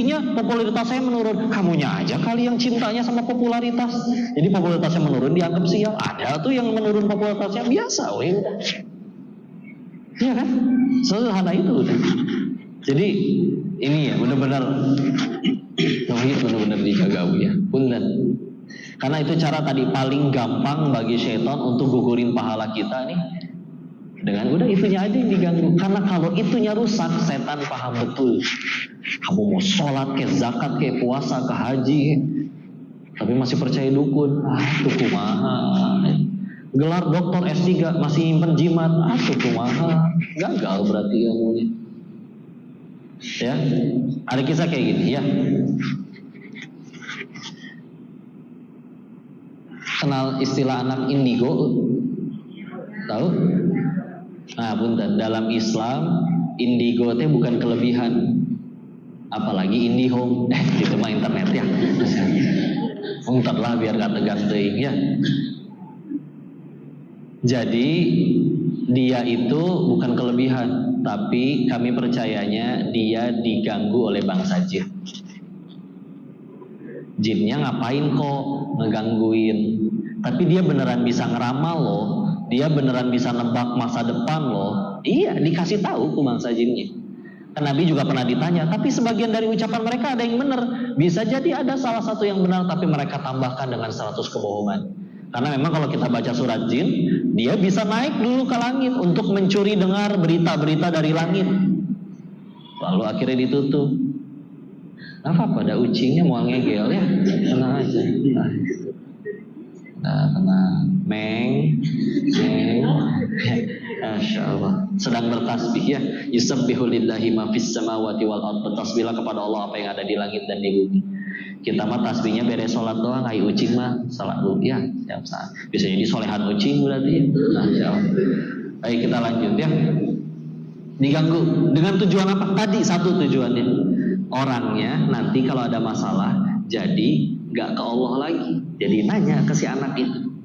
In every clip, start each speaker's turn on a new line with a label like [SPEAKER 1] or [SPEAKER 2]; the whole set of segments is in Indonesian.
[SPEAKER 1] buktinya popularitas saya menurun. Kamunya aja kali yang cintanya sama popularitas. Jadi popularitasnya menurun dianggap sial. Ada tuh yang menurun popularitasnya biasa, weh. Iya kan? Sederhana itu udah. Jadi ini ya benar-benar tauhid benar-benar dijaga ya. Punten. Karena itu cara tadi paling gampang bagi syaitan untuk gugurin pahala kita nih. Dengan udah itunya aja yang diganggu. Karena kalau itunya rusak, setan paham betul. Kamu mau sholat, ke zakat, ke puasa, ke haji, tapi masih percaya dukun. Tuh kumaha. Gelar doktor S3 masih nyimpen jimat. Tuh kumaha. Gagal berarti ilmunya. Ya, ada kisah kayak gini ya. Kenal istilah anak indigo? Tahu? Nah, punten, dalam Islam indigo teh bukan kelebihan. Apalagi IndiHome. Itu mah internet ya. Punten lah biar gak tegang teuing ya. Jadi dia itu bukan kelebihan, tapi kami percayanya dia diganggu oleh bangsa jin. Jinnya ngapain kok ngegangguin? Tapi dia beneran bisa ngeramal loh. Dia beneran bisa nebak masa depan loh. Iya, dikasih tahu ke bangsa jinnya. Kan Nabi juga pernah ditanya, tapi sebagian dari ucapan mereka ada yang benar. Bisa jadi ada salah satu yang benar, tapi mereka tambahkan dengan 100 kebohongan. Karena memang kalau kita baca surat jin, dia bisa naik dulu ke langit untuk mencuri dengar berita-berita dari langit. Lalu akhirnya ditutup. Apa pada ucingnya mau ngegel ya? Tenang aja. Nah, tenang. Meng. Masya Allah. Sedang bertasbih ya. Yusabbihu lillahi ma fis samawati wal ardh. Bertasbihlah kepada Allah apa yang ada di langit dan di bumi. Kita mah tasbihnya beres sholat doang. Hai ucing mah salat dulu ya. Bisa jadi solehan ucing berarti. Masya Allah. Baik, kita lanjut ya. Diganggu dengan tujuan apa? Tadi satu tujuannya. Orangnya nanti kalau ada masalah jadi gak ke Allah lagi, jadi nanya ke si anak itu.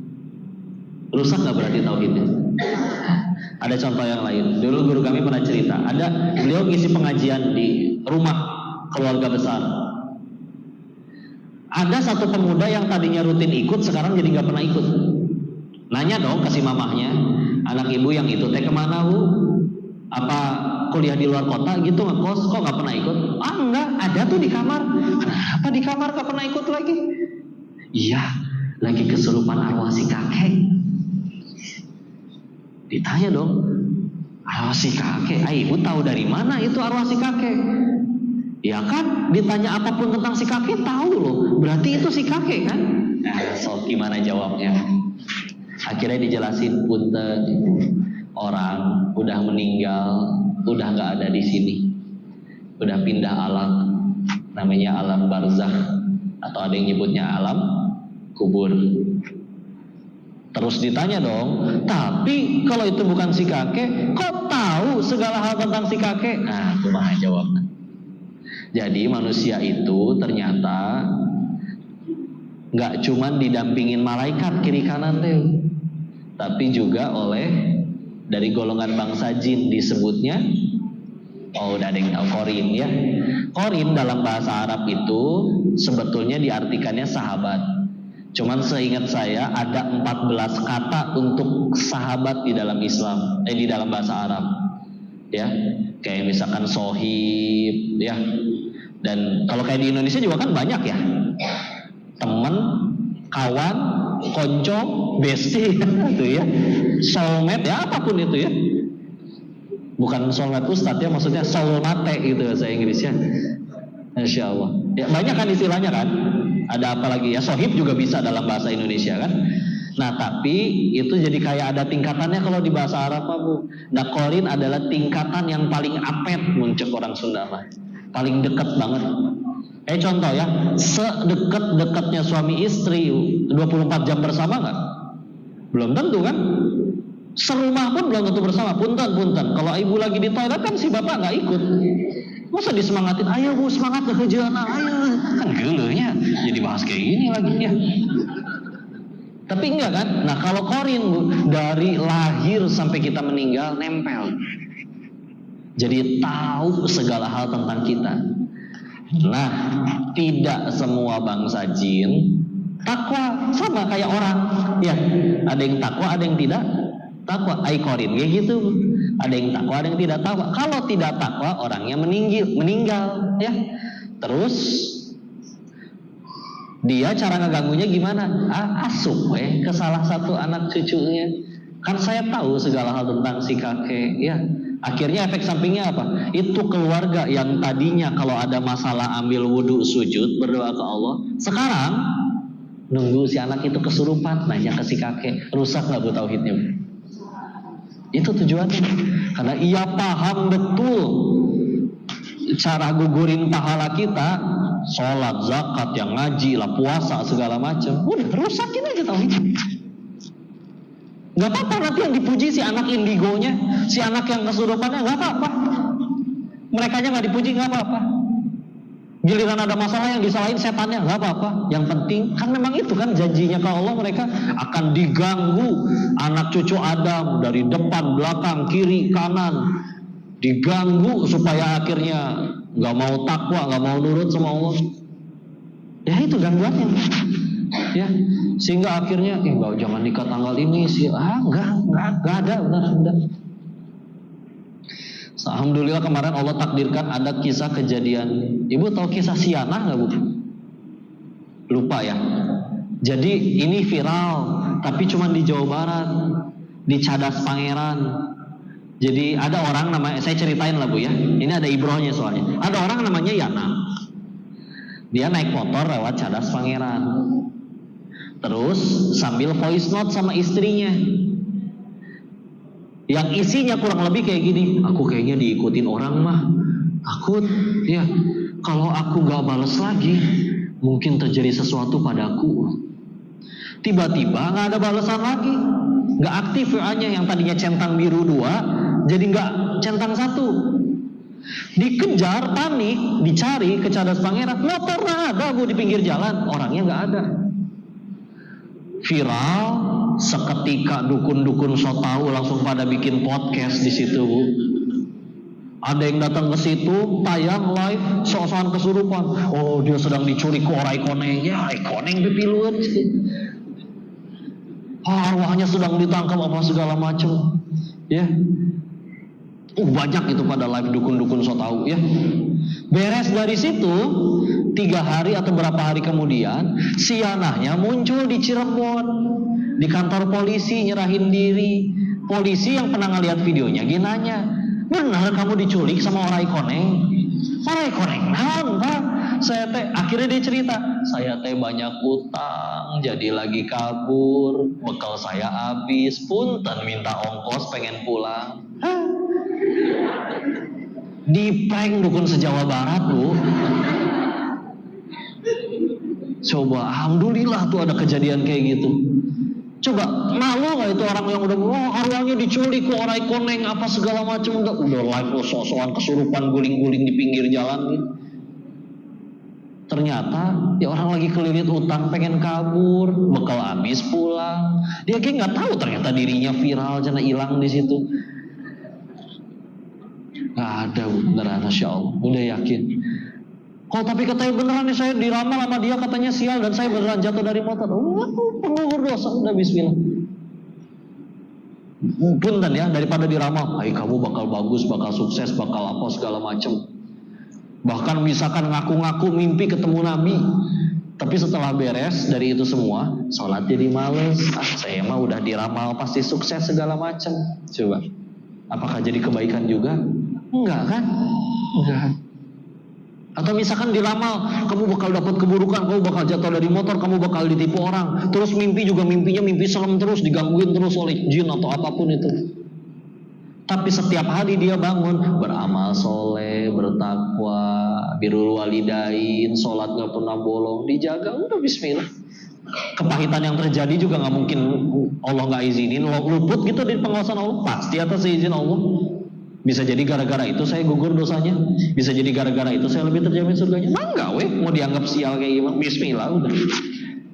[SPEAKER 1] Rusak gak berarti tauhidnya? Ada contoh yang lain. Dulu guru kami pernah cerita, beliau ngisi pengajian di rumah keluarga besar. Ada satu pemuda yang tadinya rutin ikut, sekarang jadi gak pernah ikut. Nanya dong ke si mamahnya, anak ibu yang itu teh kemana bu? Apa kuliah di luar kota gitu ngekos, kok gak pernah ikut? Enggak, ada tuh di kamar. Kenapa di kamar gak pernah ikut lagi? Iya, lagi kesurupan arwah si kakek. Ditanya dong, arwah si kakek, ibu tahu dari mana itu arwah si kakek? Ya kan, ditanya apapun tentang si kakek tahu loh, berarti itu si kakek kan? Nah, so gimana jawabnya? Akhirnya dijelasin, punten, orang udah meninggal, udah nggak ada di sini, udah pindah alam, namanya alam barzakh atau ada yang nyebutnya alam kubur. Terus ditanya dong, tapi kalau itu bukan si kakek, kok tahu segala hal tentang si kakek? Nah, kumaha jawabnya. Jadi manusia itu ternyata nggak cuman didampingin malaikat kiri kanan teh, tapi juga oleh dari golongan bangsa jin disebutnya, udah ada yang tahu, Qorin ya. Qorin dalam bahasa Arab itu sebetulnya diartikannya sahabat. Cuman seingat saya ada 14 kata untuk sahabat di dalam Islam, di dalam bahasa Arab. Ya, kayak misalkan sohib, ya. Dan kalau kayak di Indonesia juga kan banyak ya. Teman, kawan, konco, bestie gitu ya. Soulmate ya, apapun itu ya. Bukan soulmate ustadz ya, maksudnya soulmate gitu bahasa Inggrisnya. Masya Allah. Ya, banyak kan istilahnya kan. Ada apa lagi ya, sohib juga bisa dalam bahasa Indonesia kan. Nah tapi itu jadi kayak ada tingkatannya kalau di bahasa Arab Bu. Nah Qorin adalah tingkatan yang paling apet muncul orang Sunda mah. Paling dekat banget. Contoh ya, sedekat-dekatnya suami istri 24 jam bersama nggak? Belum tentu kan? Serumah pun belum tentu bersama. Punten. Kalau ibu lagi di toilet kan si bapak nggak ikut. Masa disemangatin, ayo bu semangat kekejalan, ayo. Kan gelenya jadi bahas kayak gini lagi ya. Tapi enggak kan? Nah kalau Qorin bu, dari lahir sampai kita meninggal nempel. Jadi tahu segala hal tentang kita. Nah, tidak semua bangsa jin takwa, sama kayak orang. Ya, ada yang takwa, ada yang tidak takwa. Aikorin kayak gitu. Ada yang takwa, ada yang tidak takwa. Kalau tidak takwa, orangnya meninggal, ya. Terus dia cara ngeganggunya gimana? Asup ke salah satu anak cucunya. Kan saya tahu segala hal tentang si kakek, ya. Akhirnya efek sampingnya apa? Itu keluarga yang tadinya kalau ada masalah ambil wudhu sujud berdoa ke Allah, sekarang nunggu si anak itu kesurupan nanya ke si kakek, rusak nggak bu tauhidnya? Itu tujuannya, karena ia paham betul cara gugurin pahala kita, sholat, zakat, yang ngaji lah, puasa segala macam, udah rusakin aja tauhidnya. Gak apa-apa nanti yang dipuji si anak indigonya, si anak yang kesurupannya, gak apa-apa. Merekanya gak dipuji, gak apa-apa. Giliran ada masalah yang disalahin setannya, gak apa-apa. Yang penting, kan memang itu kan janjinya ke Allah, mereka akan diganggu anak cucu Adam dari depan, belakang, kiri, kanan. Diganggu supaya akhirnya gak mau takwa, gak mau nurut sama Allah. Ya itu gangguannya. Ya, sehingga akhirnya jangan nikah tanggal ini sih. Enggak ada, benar. Alhamdulillah kemarin Allah takdirkan ada kisah kejadian. Ibu tahu kisah Sianah nggak bu? Lupa ya. Jadi ini viral, tapi cuma di Jawa Barat, di Cadas Pangeran. Jadi ada orang namanya, saya ceritain lah bu ya. Ini ada ibrohnya soalnya. Ada orang namanya Yana. Dia naik motor lewat Cadas Pangeran. Terus sambil voice note sama istrinya, yang isinya kurang lebih kayak gini, aku kayaknya diikutin orang mah, takut ya, kalau aku gak bales lagi mungkin terjadi sesuatu padaku. Tiba-tiba gak ada balasan lagi, gak aktif WA-nya, yang tadinya centang biru 2 jadi gak centang 1. Dikejar, panik, dicari ke Cadas Pangeran, motor gak ada bu di pinggir jalan, orangnya gak ada. Viral, seketika dukun-dukun so tahu langsung pada bikin podcast di situ bu. Ada yang datang ke situ, tayang live, sok-sokan kesurupan. Oh dia sedang diculik ke orai koneng, ya orai koneng pipiluan. Arwahnya sedang ditangkap apa segala macam, ya. Banyak itu pada live dukun-dukun so tahu ya. Beres dari situ, 3 hari atau berapa hari kemudian, si Yanahnya muncul di Cirebon, di kantor polisi nyerahin diri. Polisi yang pernah ngeliat videonya nanya, benar kamu diculik sama orai koneng? Orai koneng naon pak? Saya teh, akhirnya dia cerita, saya teh banyak utang, jadi lagi kabur, bekal saya habis, punten minta ongkos pengen pulang. Di prank dukun se-Jawa Barat bu. Coba, alhamdulillah tuh ada kejadian kayak gitu. Coba, malu gak itu orang yang udah arwahnya diculik ke orai koneng apa segala macam, udah live sok-sokan kesurupan guling-guling di pinggir jalan gitu. Ternyata ya orang lagi kelilit utang pengen kabur, bekal habis pulang. Dia kayak nggak tahu ternyata dirinya viral, jangan hilang di situ. Nggak ada beneran, Masya Allah, udah yakin. Kalau tapi katanya beneran nih, saya diramal sama dia katanya sial dan saya beneran jatuh dari motor. Penggugur dosa, udah bismillah. Punten ya, daripada diramal, kamu bakal bagus, bakal sukses, bakal apa segala macam. Bahkan misalkan ngaku-ngaku mimpi ketemu Nabi, tapi setelah beres dari itu semua, sholat jadi males. Saya mah udah diramal pasti sukses segala macam. Coba, apakah jadi kebaikan juga? Enggak kan? Enggak. Atau misalkan diramal, kamu bakal dapat keburukan, kamu bakal jatuh dari motor, kamu bakal ditipu orang. Terus mimpi juga mimpinya mimpi serem terus, digangguin terus oleh jin atau apapun itu. Tapi setiap hari dia bangun, beramal soleh, bertakwa, birrul walidain, sholat gak pernah bolong, dijaga, udah bismillah. Kepahitan yang terjadi juga gak mungkin Allah gak izinin, luput gitu di pengawasan Allah, pasti atas izin Allah. Bisa jadi gara-gara itu saya gugur dosanya, bisa jadi gara-gara itu saya lebih terjamin surganya. Enggak mau dianggap sial kayak gimana, bismillah udah.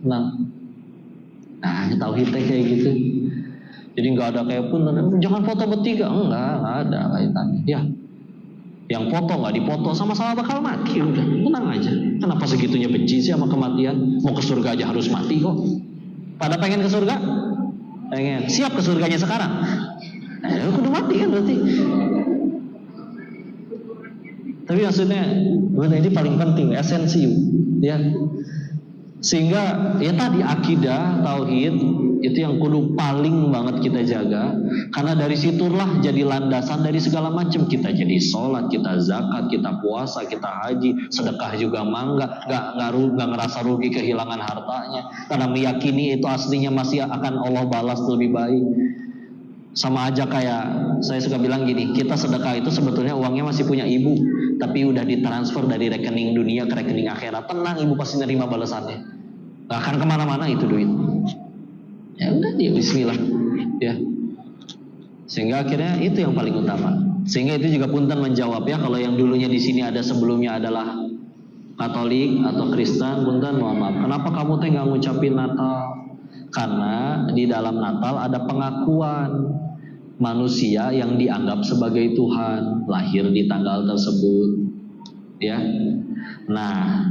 [SPEAKER 1] Nah tauhid kayak gitu. Jadi nggak ada kayak pun, jangan foto bertiga, enggak ada kaitannya. Ya, Yang foto nggak dipoto sama-sama bakal mati, udah tenang aja. Kenapa segitunya benci sih sama kematian? Mau ke surga aja harus mati kok. Pada pengen ke surga? Pengen. Siap ke surganya sekarang? Kudu mati kan berarti. Tapi maksudnya ini paling penting, esensi ya. Sehingga ya tadi akidah, tauhid itu yang kudu paling banget kita jaga, karena dari situlah jadi landasan dari segala macam. Kita jadi sholat, kita zakat, kita puasa, kita haji, sedekah juga nggak ngerasa rugi kehilangan hartanya, karena meyakini itu aslinya masih akan Allah balas lebih baik. Sama aja kayak saya suka bilang gini, kita sedekah itu sebetulnya uangnya masih punya ibu, tapi udah ditransfer dari rekening dunia ke rekening akhirat. Tenang, ibu pasti nerima balasannya. Gak akan kemana-mana itu duit. Ya udah, dia bismillah. Ya. Sehingga akhirnya itu yang paling utama. Sehingga itu juga punten menjawab ya, kalau yang dulunya di sini ada sebelumnya adalah Katolik atau Kristen, punten mohon maaf. Kenapa kamu teh nggak ngucapin Natal? Karena di dalam Natal ada pengakuan manusia yang dianggap sebagai Tuhan lahir di tanggal tersebut, ya. Nah,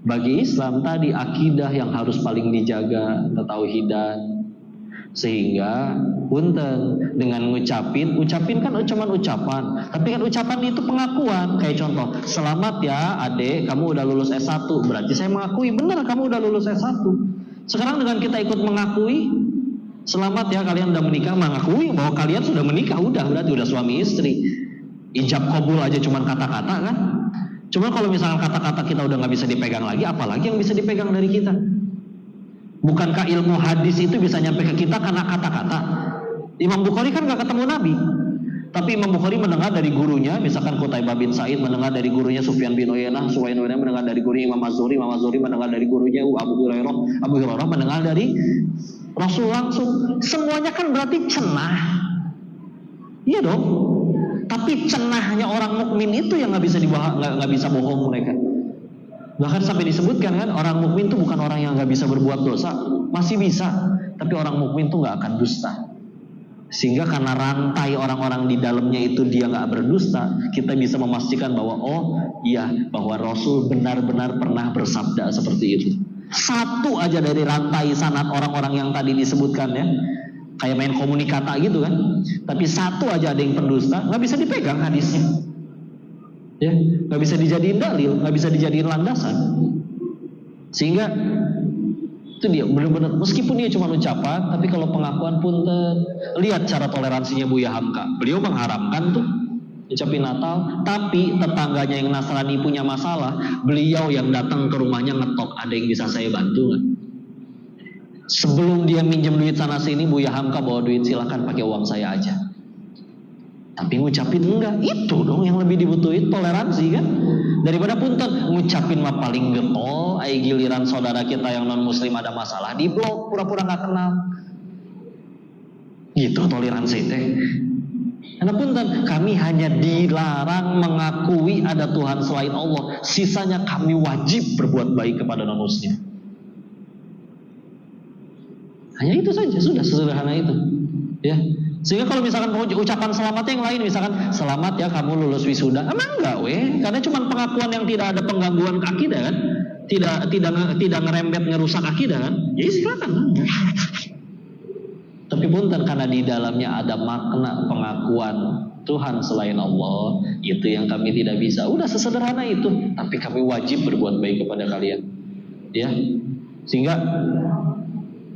[SPEAKER 1] bagi Islam tadi akidah yang harus paling dijaga, ketauhidan. Sehingga punten dengan ucapin kan cuma ucapan, tapi kan ucapan itu pengakuan. Kayak contoh, selamat ya adek, kamu udah lulus S1, berarti saya mengakui benar kamu udah lulus S1. Sekarang dengan kita ikut mengakui, selamat ya kalian udah menikah, mengakui bahwa kalian sudah menikah, berarti udah suami istri. Ijab kabul aja cuman kata-kata kan. Cuma kalau misalnya kata-kata kita udah nggak bisa dipegang lagi, apalagi yang bisa dipegang dari kita? Bukankah ilmu hadis itu bisa nyampe ke kita karena kata-kata? Imam Bukhari kan nggak ketemu Nabi, tapi Imam Bukhari mendengar dari gurunya, misalkan Qutaibah bin Sa'id mendengar dari gurunya Sufyan bin Uyainah, Sufyan bin Uyainah mendengar dari gurunya Imam Az-Zuhri, Imam Az-Zuhri mendengar dari gurunya Abu Hurairah mendengar dari Rasul langsung. Semuanya kan berarti cenah, iya dong. Tapi cenahnya orang mukmin itu yang nggak bisa bohong mereka. Bahkan sampai disebutkan kan, orang mukmin itu bukan orang yang nggak bisa berbuat dosa, masih bisa, tapi orang mukmin itu nggak akan dusta. Sehingga karena rantai orang-orang di dalamnya itu dia nggak berdusta, kita bisa memastikan bahwa bahwa Rasul benar-benar pernah bersabda seperti itu. Satu aja dari rantai sanad orang-orang yang tadi disebutkan ya, kayak main komunikata gitu kan. Tapi satu aja ada yang pendusta, nggak bisa dipegang hadisnya. Ya, nggak bisa dijadiin dalil, nggak bisa dijadiin landasan. Sehingga itu dia benar-benar, meskipun dia cuma ucapan, tapi kalau pengakuan punten. Lihat cara toleransinya Buya Hamka. Beliau mengharamkan tuh ucapin Natal, tapi tetangganya yang Nasrani punya masalah, beliau yang datang ke rumahnya ngetok, ada yang bisa saya bantu nggak? Sebelum dia minjem duit sana sini, Buya Hamka bawa duit, silakan pakai uang saya aja. Tapi ngucapin enggak, itu dong yang lebih dibutuhin, toleransi kan. Daripada punten ngucapin mah paling getol, giliran saudara kita yang non muslim ada masalah di blok, pura-pura nggak kenal. Gitu toleransi teh. Karena punten, kami hanya dilarang mengakui ada Tuhan selain Allah, sisanya kami wajib berbuat baik kepada non muslim. Hanya itu saja, sudah sesederhana itu, ya. Sehingga kalau misalkan mau ucapan selamat yang lain, misalkan selamat ya kamu lulus wisuda, emang enggak karena cuma pengakuan yang tidak ada penggangguan akidah kan, tidak ngerembet ngerusak akidah kan, jadi silakan. Tapi punten, karena di dalamnya ada makna pengakuan Tuhan selain Allah, itu yang kami tidak bisa. Udah sesederhana itu, tapi kami wajib berbuat baik kepada kalian, ya. Sehingga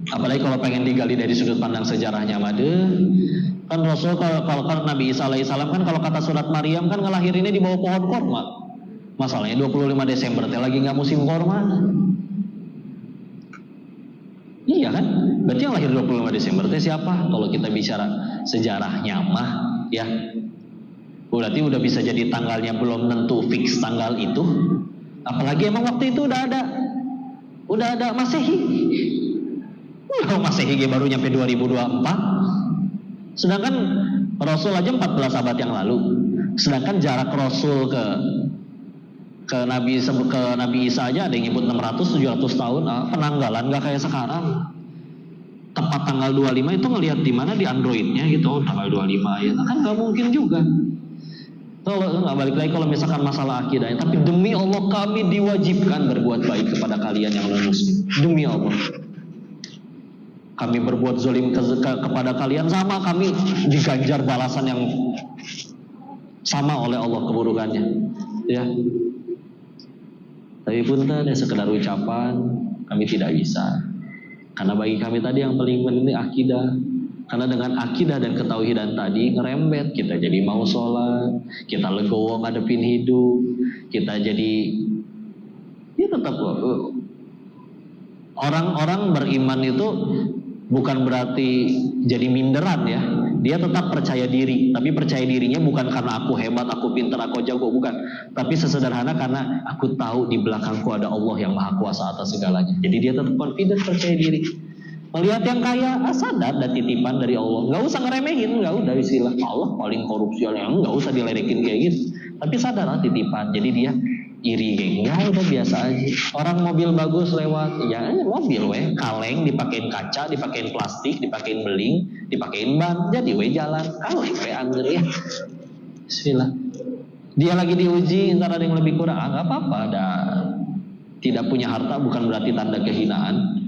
[SPEAKER 1] apalagi kalau pengen digali dari sudut pandang sejarahnya kan Rasul kalau Nabi Isa alaihissalam kan, kalau kata surat Maryam kan ngelahirinnya di bawah pohon korma. Masalahnya 25 Desember teh lagi nggak musim korma. Iya kan? Berarti yang lahir 25 Desember teh siapa? Kalau kita bicara sejarahnya mah ya, berarti udah bisa jadi tanggalnya belum tentu fix tanggal itu. Apalagi emang waktu itu udah ada Masehi. Masehi baru nyampe 2024. Sedangkan Rasul aja 14 abad yang lalu. Sedangkan jarak Rasul ke Nabi Isa aja ada yang nyebut 600-700 tahun. Penanggalan gak kayak sekarang. Tepat tanggal 25 itu ngelihat di mana di Androidnya gitu, tanggal 25 ya. Kan gak mungkin juga. Kalau nggak balik lagi kalau misalkan masalah akidahnya, tapi demi Allah kami diwajibkan berbuat baik kepada kalian yang non muslim. Demi Allah. Kami berbuat zalim kepada kalian, sama kami diganjar balasan yang sama oleh Allah keburukannya. Ya. Tapi punten ya sekedar ucapan kami tidak bisa. Karena bagi kami tadi yang paling penting akidah. Karena dengan akidah dan ketauhidan tadi ngerembet, kita jadi mau sholat, kita legowo ngadepin hidup, kita jadi ya tetap orang-orang beriman itu bukan berarti jadi minderan ya. Dia tetap percaya diri, tapi percaya dirinya bukan karena aku hebat, aku pintar, aku jago, bukan. Tapi sesederhana karena aku tahu di belakangku ada Allah yang maha kuasa atas segalanya. Jadi dia tetap confident, percaya diri. Melihat yang kaya, sadar dan titipan dari Allah. Nggak usah ngeremehin, nggak udah istilah Allah paling korupsi, yang nggak usah diledekin kayak gitu. Tapi sadar titipan, jadi dia iri kayak nggak udah biasa aja. Orang mobil bagus lewat, ya mobil kaleng dipakein kaca, dipakein plastik, dipakein beling, dipakein ban, jadi jalan kaleng angger ya. Bismillah. Dia lagi diuji, ntar ada yang lebih kurang, nggak apa-apa. Tidak punya harta bukan berarti tanda kehinaan.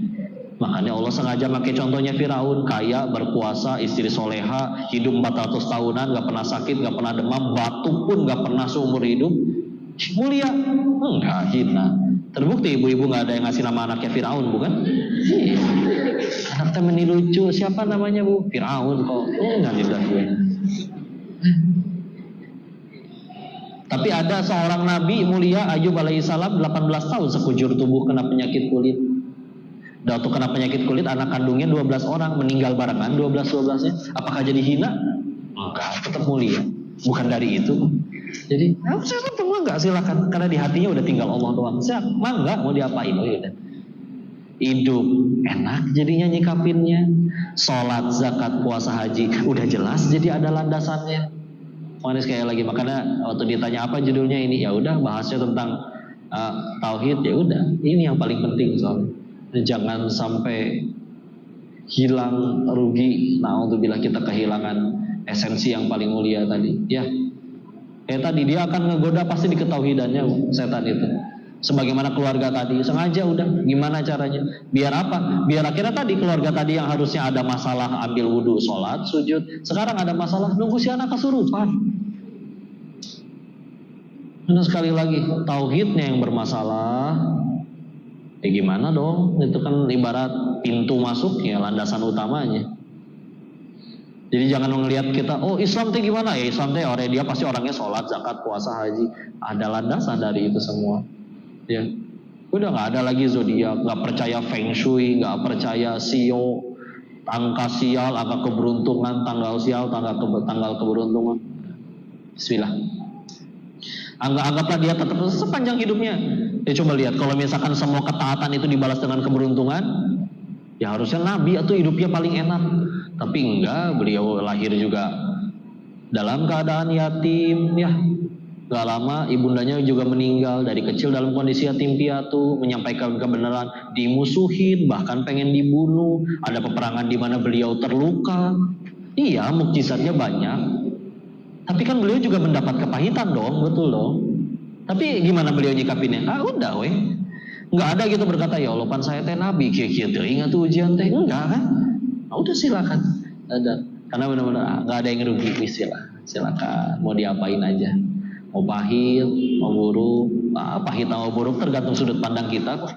[SPEAKER 1] Makanya Allah sengaja pakai contohnya Firaun, kaya, berkuasa, istri soleha, hidup 400 tahunan, gak pernah sakit, gak pernah demam, batuk pun gak pernah seumur hidup. Mulia? Enggak, hina. Terbukti ibu-ibu gak ada yang ngasih nama anaknya Firaun, bukan? Iya. Anak temen lucu, siapa namanya bu? Firaun kok. Enggak tidak gue. Tapi ada seorang nabi mulia, Ayub alaihissalam, 18 tahun sekujur tubuh kena penyakit kulit. Waktu kena penyakit kulit, anak kandungnya 12 orang, meninggal barengan 12-12-nya. Apakah jadi hina? Enggak, tetap mulia. Bukan dari itu. Jadi, saya tetap enggak, silakan. Karena di hatinya udah tinggal Allah doang. Saya enggak mau diapain, gitu. Hidup enak jadinya nyikapinnya. Sholat, zakat, puasa, haji, udah jelas jadi ada landasannya. Makanya sekali lagi, makanya waktu ditanya apa judulnya ini, ya udah bahasnya tentang tauhid, ya udah. Ini yang paling penting soalnya. Jangan sampai hilang, rugi. Na'udzubillah kita kehilangan esensi yang paling mulia tadi. Ya, tadi dia akan ngegoda pasti di ketauhidannya setan itu. Sebagaimana keluarga tadi, sengaja udah gimana caranya? Biar apa? Biar akhirnya tadi keluarga tadi yang harusnya ada masalah ambil wudhu, sholat, sujud, sekarang ada masalah nunggu si anak kesurupan. Dan sekali lagi tauhidnya yang bermasalah. Gimana dong? Itu kan ibarat pintu masuknya, landasan utamanya. Jadi jangan ngelihat kita, oh Islam itu gimana ya? Islam itu orang dia pasti orangnya sholat, zakat, puasa, haji. Ada landasan dari itu semua. Ya, udah nggak ada lagi zodiak, nggak percaya feng shui, nggak percaya sio, angka sial, angka keberuntungan, tanggal sial, tanggal keberuntungan. Bismillah. Anggaplah dia tetap sepanjang hidupnya. Ya coba lihat, kalau misalkan semua ketaatan itu dibalas dengan keberuntungan, ya harusnya Nabi atau hidupnya paling enak. Tapi enggak, beliau lahir juga dalam keadaan yatim, ya. Gak lama ibundanya juga meninggal dari kecil dalam kondisi yatim piatu, menyampaikan kebenaran, dimusuhin, bahkan pengen dibunuh. Ada peperangan di mana beliau terluka. Iya, mukjizatnya banyak. Tapi kan beliau juga mendapat kepahitan dong, betul dong. Tapi gimana beliau nyikapinnya? Udah weh. Enggak ada gitu berkata, ya Allah pan saya teh nabi, kia-kia teh ingat tuh ujian teh. Enggak kan? Udah silakan. Ada. Karena benar-benar enggak ada yang rugi, silakan. Mau diapain aja. Mau pahit, mau buruk. Pahit atau buruk tergantung sudut pandang kita kok.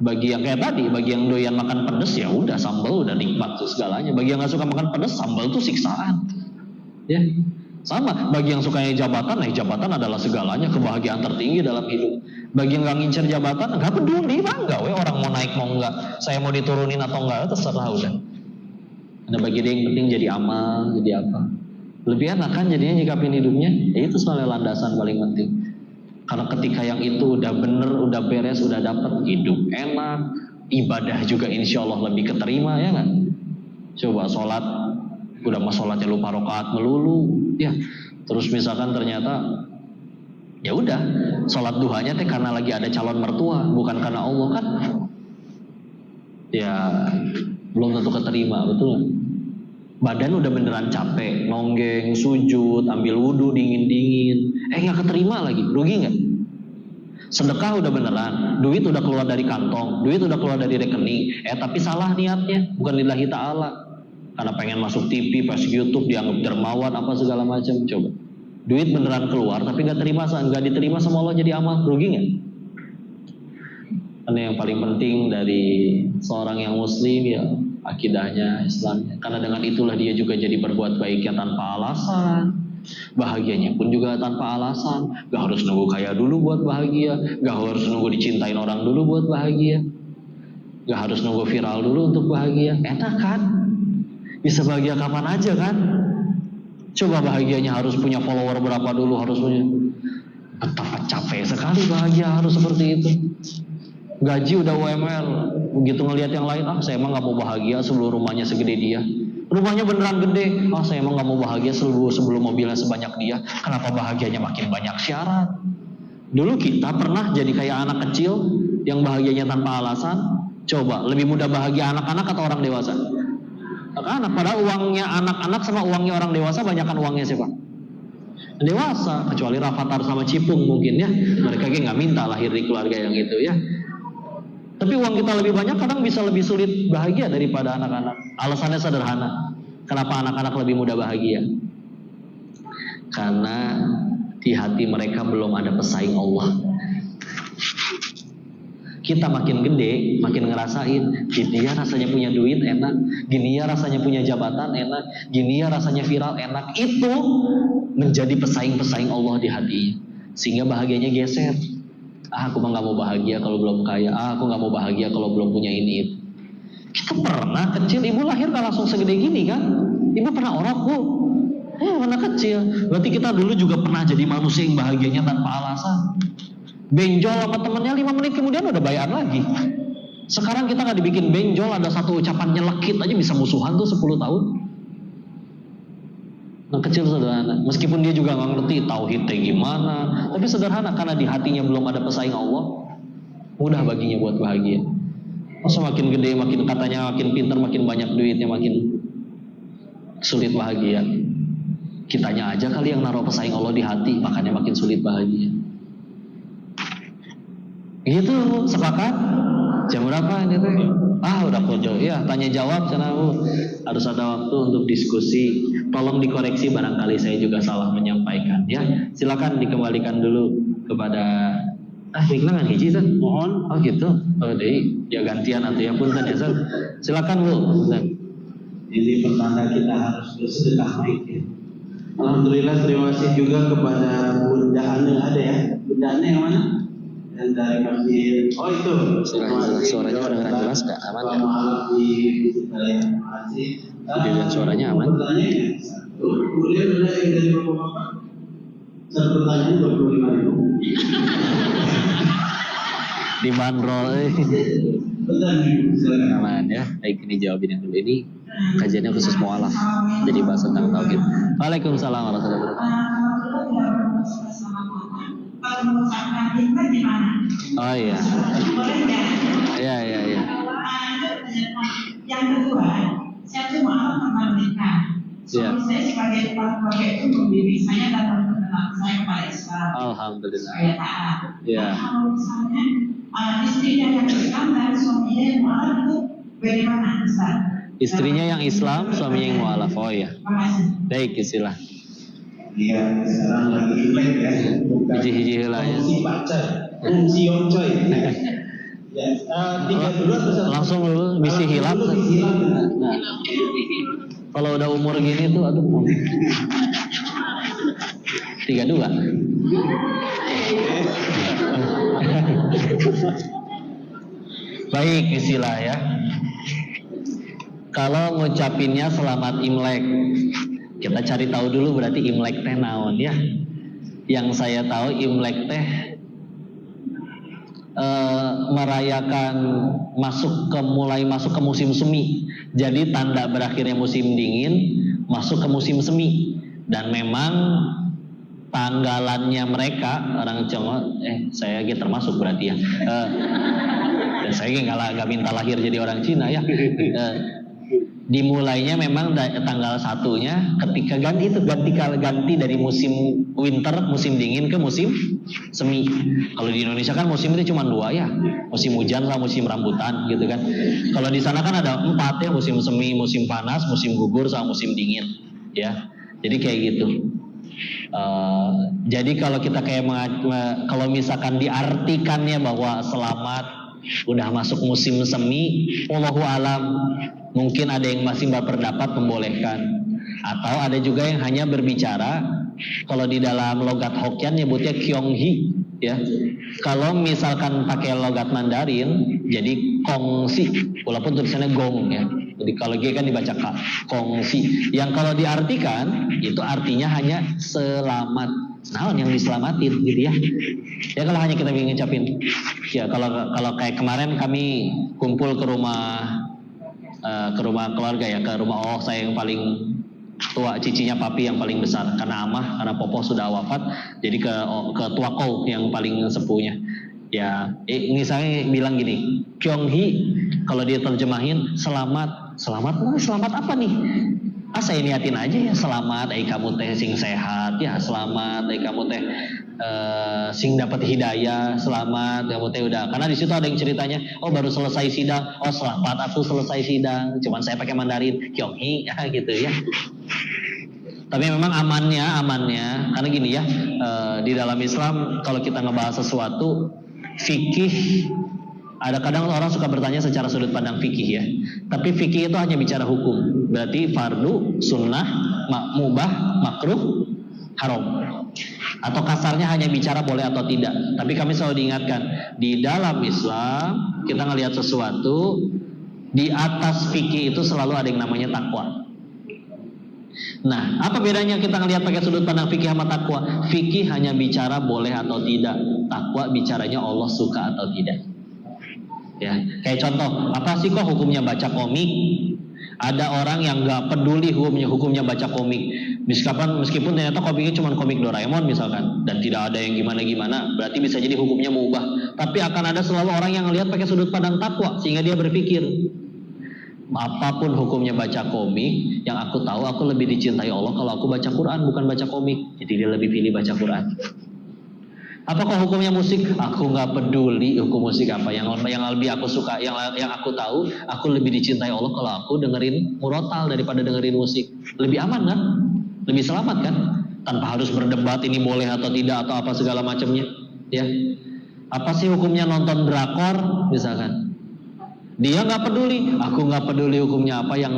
[SPEAKER 1] Bagi yang kayak tadi, bagi yang doyan makan pedas ya udah sambal udah nikmat tuh segalanya. Bagi yang nggak suka makan pedas, sambal tuh siksaan. Ya. Sama, bagi yang sukanya jabatan, jabatan adalah segalanya, kebahagiaan tertinggi dalam hidup. Bagi yang gak ngincer jabatan, gak peduli, bangga orang mau naik mau enggak, saya mau diturunin atau enggak, terserah udah. Ada bagi dia yang penting jadi amal, jadi apa. Lebih enak kan jadinya nyikapin hidupnya, ya itu soalnya landasan paling penting. Karena ketika yang itu udah bener, udah beres, udah dapet, hidup enak, ibadah juga insya Allah lebih keterima, ya kan? Coba sholat, udah mah sholatnya lupa rakaat melulu, ya. Terus misalkan ternyata ya udah sholat duhanya teh karena lagi ada calon mertua, bukan karena Allah kan? Ya belum tentu keterima, betul. Badan udah beneran capek, nonggeng, sujud, ambil wudhu dingin-dingin, nggak keterima lagi, rugi nggak? Sedekah udah beneran, duit udah keluar dari kantong, duit udah keluar dari rekening, tapi salah niatnya, bukan lillahi ta'ala. Karena pengen masuk TV, pas YouTube, dianggap dermawan, apa segala macam. Coba, duit beneran keluar, tapi nggak diterima sama Allah jadi amal, rugi nggak? Karena yang paling penting dari seorang yang muslim ya akidahnya, Islamnya. Karena dengan itulah dia juga jadi berbuat baiknya tanpa alasan. Bahagianya pun juga tanpa alasan. Gak harus nunggu kaya dulu buat bahagia, gak harus nunggu dicintain orang dulu buat bahagia, gak harus nunggu viral dulu untuk bahagia. Enak kan? Bisa bahagia kapan aja kan? Coba bahagianya harus punya follower berapa dulu, harus punya. Betapa capek sekali bahagia harus seperti itu. Gaji udah UMR, begitu ngelihat yang lain, saya emang gak mau bahagia sebelum rumahnya segede dia. Rumahnya beneran gede, saya emang gak mau bahagia sebelum mobilnya sebanyak dia. Kenapa bahagianya makin banyak syarat? Dulu kita pernah jadi kayak anak kecil yang bahagianya tanpa alasan. Coba, lebih mudah bahagia anak-anak atau orang dewasa? Anak-anak, padahal uangnya anak-anak sama uangnya orang dewasa, banyakan uangnya siapa? Dewasa, kecuali Rafathar sama Cipung mungkin ya. Mereka gak minta lahir di keluarga yang itu ya. Tapi uang kita lebih banyak, kadang bisa lebih sulit bahagia daripada anak-anak. Alasannya sederhana. Kenapa anak-anak lebih mudah bahagia? Karena di hati mereka belum ada pesaing Allah. Kita makin gede, makin ngerasain, gini ya rasanya punya duit enak, gini ya rasanya punya jabatan enak, gini ya rasanya viral enak. Itu menjadi pesaing-pesaing Allah di hatinya. Sehingga bahagianya geser. Aku mah gak mau bahagia kalau belum kaya. Aku gak mau bahagia kalau belum punya ini itu. Kita pernah kecil, ibu lahir gak langsung segede gini kan? Ibu pernah orok bu? Pernah kecil. Berarti kita dulu juga pernah jadi manusia yang bahagianya tanpa alasan. Benjol sama temennya 5 menit kemudian udah bayan lagi. Sekarang kita gak dibikin benjol, ada satu ucapan nyelekit aja bisa musuhan tuh 10 tahun. Nah kecil sederhana, meskipun dia juga nggak ngerti tauhidnya gimana, tapi sederhana karena di hatinya belum ada pesaing Allah, mudah baginya buat bahagia. Masa makin gede, makin katanya makin pintar, makin banyak duitnya, makin sulit bahagia. Kitanya aja kali yang naruh pesaing Allah di hati, makanya makin sulit bahagia. Gitu, sepakat? Jam berapa ini teh? Udah pojok. Ya, tanya jawab sana Bu. Harus ada waktu untuk diskusi. Tolong dikoreksi barangkali saya juga salah menyampaikan ya. Silakan dikembalikan dulu kepada Miklangan hiji Zat. Mohon. Oh gitu. Oh deh, ya gantian atau ya punten ya Zat. Silakan Bu.
[SPEAKER 2] Ini pertanda kita harus bersedekah baik ya. Alhamdulillah, terima kasih juga kepada Bunda Ane, ada ya. Bunda Ane yang mana? Dan dari masjid. Oh itu.
[SPEAKER 1] Suaranya kedengaran jelas nggak? Aman nggak? Dan suaranya aman?
[SPEAKER 2] Pertanyaannya satu. Kemudian ada yang dari bapak-bapak. Satu pertanyaan 25.000.
[SPEAKER 1] Dibanderol. Aman ya. Baik, ini jawabin yang dulu. Ini kajiannya khusus mualaf. Jadi bahas tentang tauhid. Waalaikumsalam warahmatullahi wabarakatuh. Oh iya. Iya.
[SPEAKER 3] Yang kedua, saya tuh malah pernah menikah. Suami saya sebagai kepala keluarga itu membimbing saya dalam mengenal saya kepada Islam.
[SPEAKER 1] Alhamdulillah.
[SPEAKER 3] Saya taat.
[SPEAKER 1] Ya.
[SPEAKER 3] Kalau misalnya istrinya yang Islam dan suaminya yang mualaf itu bagaimana Ustaz?
[SPEAKER 1] Istrinya yang Islam, suaminya yang mualaf. Oh iya. Baik, istilah.
[SPEAKER 2] Iya, sekarang lagi Imlek ya.
[SPEAKER 1] Hiji-hiji lah ya.
[SPEAKER 2] Si pacar, si oncoy. Ya, 3 dulu atau 1?
[SPEAKER 1] Langsung dulu, misi hilap. Nah, kalau udah umur gini tuh, aduh. 32. Baik, istilah ya. Kalau ngucapinnya selamat Imlek, kita cari tahu dulu berarti Imlek teh naon ya. Yang saya tahu Imlek teh merayakan mulai masuk ke musim semi. Jadi tanda berakhirnya musim dingin masuk ke musim semi. Dan memang tanggalannya mereka orang Jawa, saya gitu termasuk berarti ya. Dan saya nggak minta lahir jadi orang Cina ya. Dimulainya memang tanggal 1-nya ketika ganti dari musim winter, musim dingin ke musim semi. Kalau di Indonesia kan musim itu cuma 2 ya, musim hujan sama musim rambutan gitu kan. Kalau di sana kan ada 4 ya, musim semi, musim panas, musim gugur sama musim dingin ya. Jadi kayak gitu. Jadi kalau kita kalau misalkan diartikannya bahwa selamat udah masuk musim semi, wallahu alam, mungkin ada yang masih berpendapat membolehkan, atau ada juga yang hanya berbicara, kalau di dalam logat Hokkien nyebutnya Kyonghi ya. Kalau misalkan pakai logat Mandarin jadi kongsi, walaupun tulisannya gong ya. Jadi kalau G kan dibaca K, kongsi. Yang kalau diartikan itu artinya hanya selamat. Nah, yang diselamatin gitu ya. Ya kalau hanya kita ingin ngucapin. Ya kalau kayak kemarin kami kumpul ke rumah keluarga ya, ke rumah saya yang paling tua, cicinya papi yang paling besar, karena karena popo sudah wafat, jadi ke tua kau yang paling sepuhnya. Ya, misalnya bilang gini, Kyonghi, kalau dia terjemahin selamat apa nih? Saya niatin aja ya, selamat, kamu teh sing sehat ya, selamat, kamu teh sing dapat hidayah, selamat, kamu teh udah. Karena di situ ada yang ceritanya, baru selesai sidang, selamat aku selesai sidang, cuman saya pakai Mandarin, Kyonghi ya gitu ya. Tapi memang amannya, karena gini ya, di dalam Islam kalau kita ngebahas sesuatu fikih, ada kadang orang suka bertanya secara sudut pandang fikih ya. Tapi fikih itu hanya bicara hukum. Berarti fardu, sunnah, mubah, makruh, haram. Atau kasarnya hanya bicara boleh atau tidak. Tapi kami selalu diingatkan, di dalam Islam kita ngelihat sesuatu, di atas fikih itu selalu ada yang namanya takwa. Nah, apa bedanya kita ngelihat pakai sudut pandang fikih sama takwa? Fikih hanya bicara boleh atau tidak. Takwa bicaranya Allah suka atau tidak. Ya, kayak contoh, apa sih kok hukumnya baca komik? Ada orang yang nggak peduli hukumnya baca komik. Meskipun ternyata komiknya cuma komik Doraemon misalkan, dan tidak ada yang gimana-gimana, berarti bisa jadi hukumnya mubah. Tapi akan ada selalu orang yang ngelihat pakai sudut pandang takwa, sehingga dia berpikir, apapun hukumnya baca komik, yang aku tahu aku lebih dicintai Allah kalau aku baca Quran bukan baca komik. Jadi dia lebih pilih baca Quran. Apakah hukumnya musik? Aku nggak peduli hukum musik apa. Yang lebih aku suka, yang aku tahu, aku lebih dicintai Allah kalau aku dengerin murotal daripada dengerin musik. Lebih aman kan? Lebih selamat kan? Tanpa harus berdebat ini boleh atau tidak atau apa segala macamnya. Ya. Apa sih hukumnya nonton drakor misalkan? Dia nggak peduli, aku nggak peduli hukumnya apa. Yang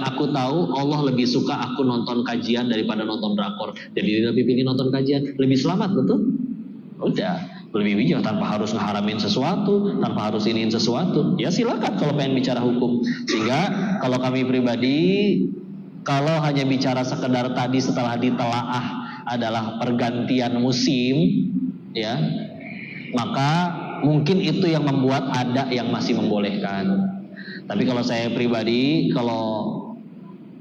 [SPEAKER 1] aku tahu Allah lebih suka aku nonton kajian daripada nonton drakor. Jadi dia lebih pilih nonton kajian, lebih selamat, betul? Udah, lebih bijak, tanpa harus ngeharamin sesuatu, tanpa harus iniin sesuatu. Ya silakan kalau pengen bicara hukum. Sehingga kalau kami pribadi, kalau hanya bicara sekedar tadi setelah ditelaah adalah pergantian musim, ya, maka mungkin itu yang membuat ada yang masih membolehkan. Tapi kalau saya pribadi,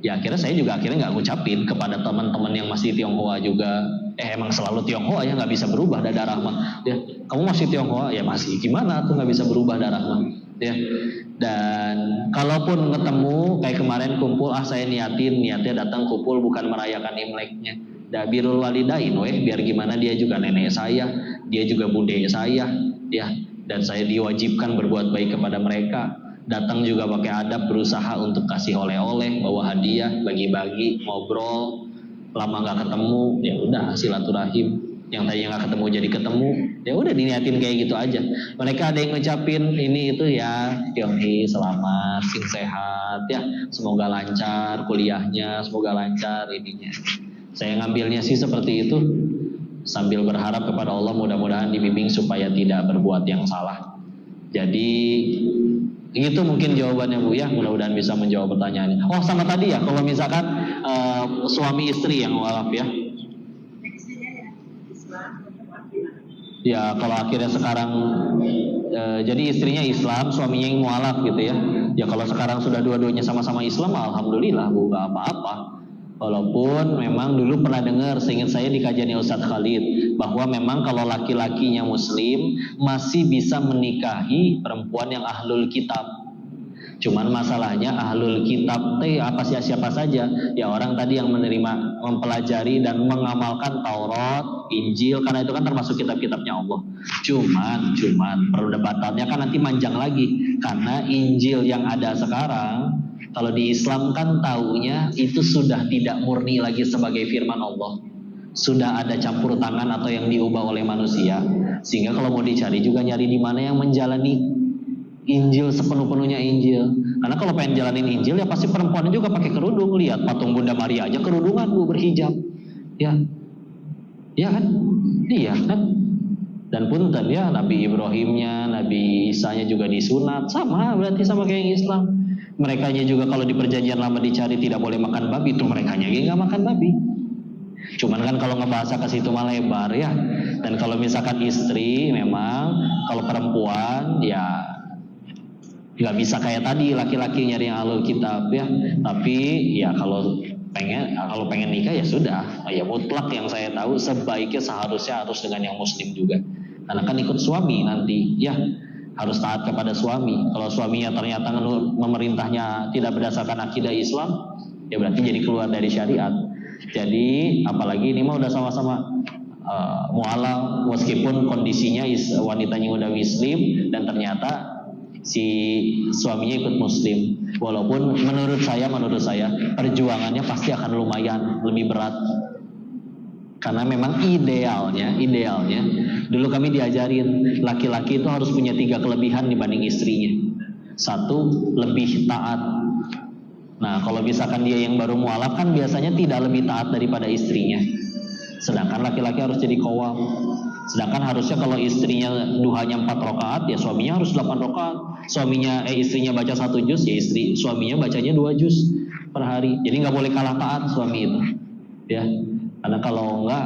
[SPEAKER 1] ya akhirnya saya juga nggak ngucapin kepada teman-teman yang masih Tionghoa juga. Emang selalu Tionghoa ya, nggak bisa berubah darah mah. Ya, kamu masih Tionghoa ya masih, gimana tuh nggak bisa berubah darah mah. Ya. Dan kalaupun ketemu kayak kemarin kumpul, saya niatnya datang kumpul bukan merayakan Imleknya. Birrul walidain, biar gimana dia juga nenek saya, dia juga bude saya, ya. Dan saya diwajibkan berbuat baik kepada mereka. Datang juga pakai adab, berusaha untuk kasih oleh-oleh, bawa hadiah, bagi-bagi, ngobrol. Lama nggak ketemu, ya udah silaturahim. Yang tadinya nggak ketemu jadi ketemu, ya udah diniatin kayak gitu aja. Mereka ada yang ngucapin ini itu ya, Kyonghi selamat, sing sehat, ya semoga lancar kuliahnya, semoga lancar ininya. Saya ngambilnya sih seperti itu, sambil berharap kepada Allah mudah-mudahan dibimbing supaya tidak berbuat yang salah. Jadi itu mungkin jawabannya Bu ya, mudah-mudahan bisa menjawab pertanyaannya. Sama tadi ya, kalau misalkan suami istri yang mualaf ya. Ya kalau akhirnya sekarang jadi istrinya Islam, suaminya yang mualaf gitu ya. Ya kalau sekarang sudah dua-duanya sama-sama Islam, alhamdulillah Bu, gak apa-apa. Walaupun memang dulu pernah dengar, seingat saya di kajiannya Ustadz Khalid, bahwa memang kalau laki-lakinya muslim masih bisa menikahi perempuan yang ahlul kitab. Cuman masalahnya ahlul kitab apa siapa saja? Ya orang tadi yang menerima, mempelajari dan mengamalkan Taurat, Injil, karena itu kan termasuk kitab-kitabnya Allah. Cuman perdebatannya kan nanti manjang lagi, karena Injil yang ada sekarang kalau di Islam kan taunya itu sudah tidak murni lagi sebagai firman Allah. Sudah ada campur tangan atau yang diubah oleh manusia. Sehingga kalau mau dicari juga nyari di mana yang menjalani Injil sepenuh-penuhnya Injil. Karena kalau pengen jalanin Injil ya pasti perempuannya juga pakai kerudung. Lihat patung Bunda Maria aja kerudungan, Bu, berhijab. Ya. Iya kan? Iya kan? Dan punten ya, Nabi Ibrahimnya, Nabi Isanya juga disunat. Sama berarti sama kayak yang Islam. Merekanya juga kalau di perjanjian lama dicari tidak boleh makan babi, itu merekanya nggak makan babi. Cuman kan kalau ngebahas ke situ malah lebar ya. Dan kalau misalkan istri memang kalau perempuan ya nggak bisa kayak tadi laki-laki nyari yang ahlul kitab ya. Tapi ya kalau pengen nikah ya sudah. Ya mutlak yang saya tahu sebaiknya seharusnya harus dengan yang muslim juga. Karena kan ikut suami nanti ya, harus taat kepada suami. Kalau suaminya ternyata memerintahnya tidak berdasarkan akidah Islam, ya berarti jadi keluar dari syariat. Jadi apalagi ini mah udah sama-sama mualaf, meskipun kondisinya wanitanya udah muslim dan ternyata si suaminya ikut muslim. Walaupun menurut saya perjuangannya pasti akan lumayan lebih berat. Karena memang idealnya dulu kami diajarin laki-laki itu harus punya 3 kelebihan dibanding istrinya. 1, lebih taat. Nah kalau misalkan dia yang baru mualaf kan biasanya tidak lebih taat daripada istrinya. Sedangkan laki-laki harus jadi qawwam. Sedangkan harusnya kalau istrinya duhanya 4 rakaat, ya suaminya harus 8 rakaat. Istrinya baca 1 juz, ya suaminya bacanya 2 juz per hari. Jadi nggak boleh kalah taat suami itu, ya. Karena kalau enggak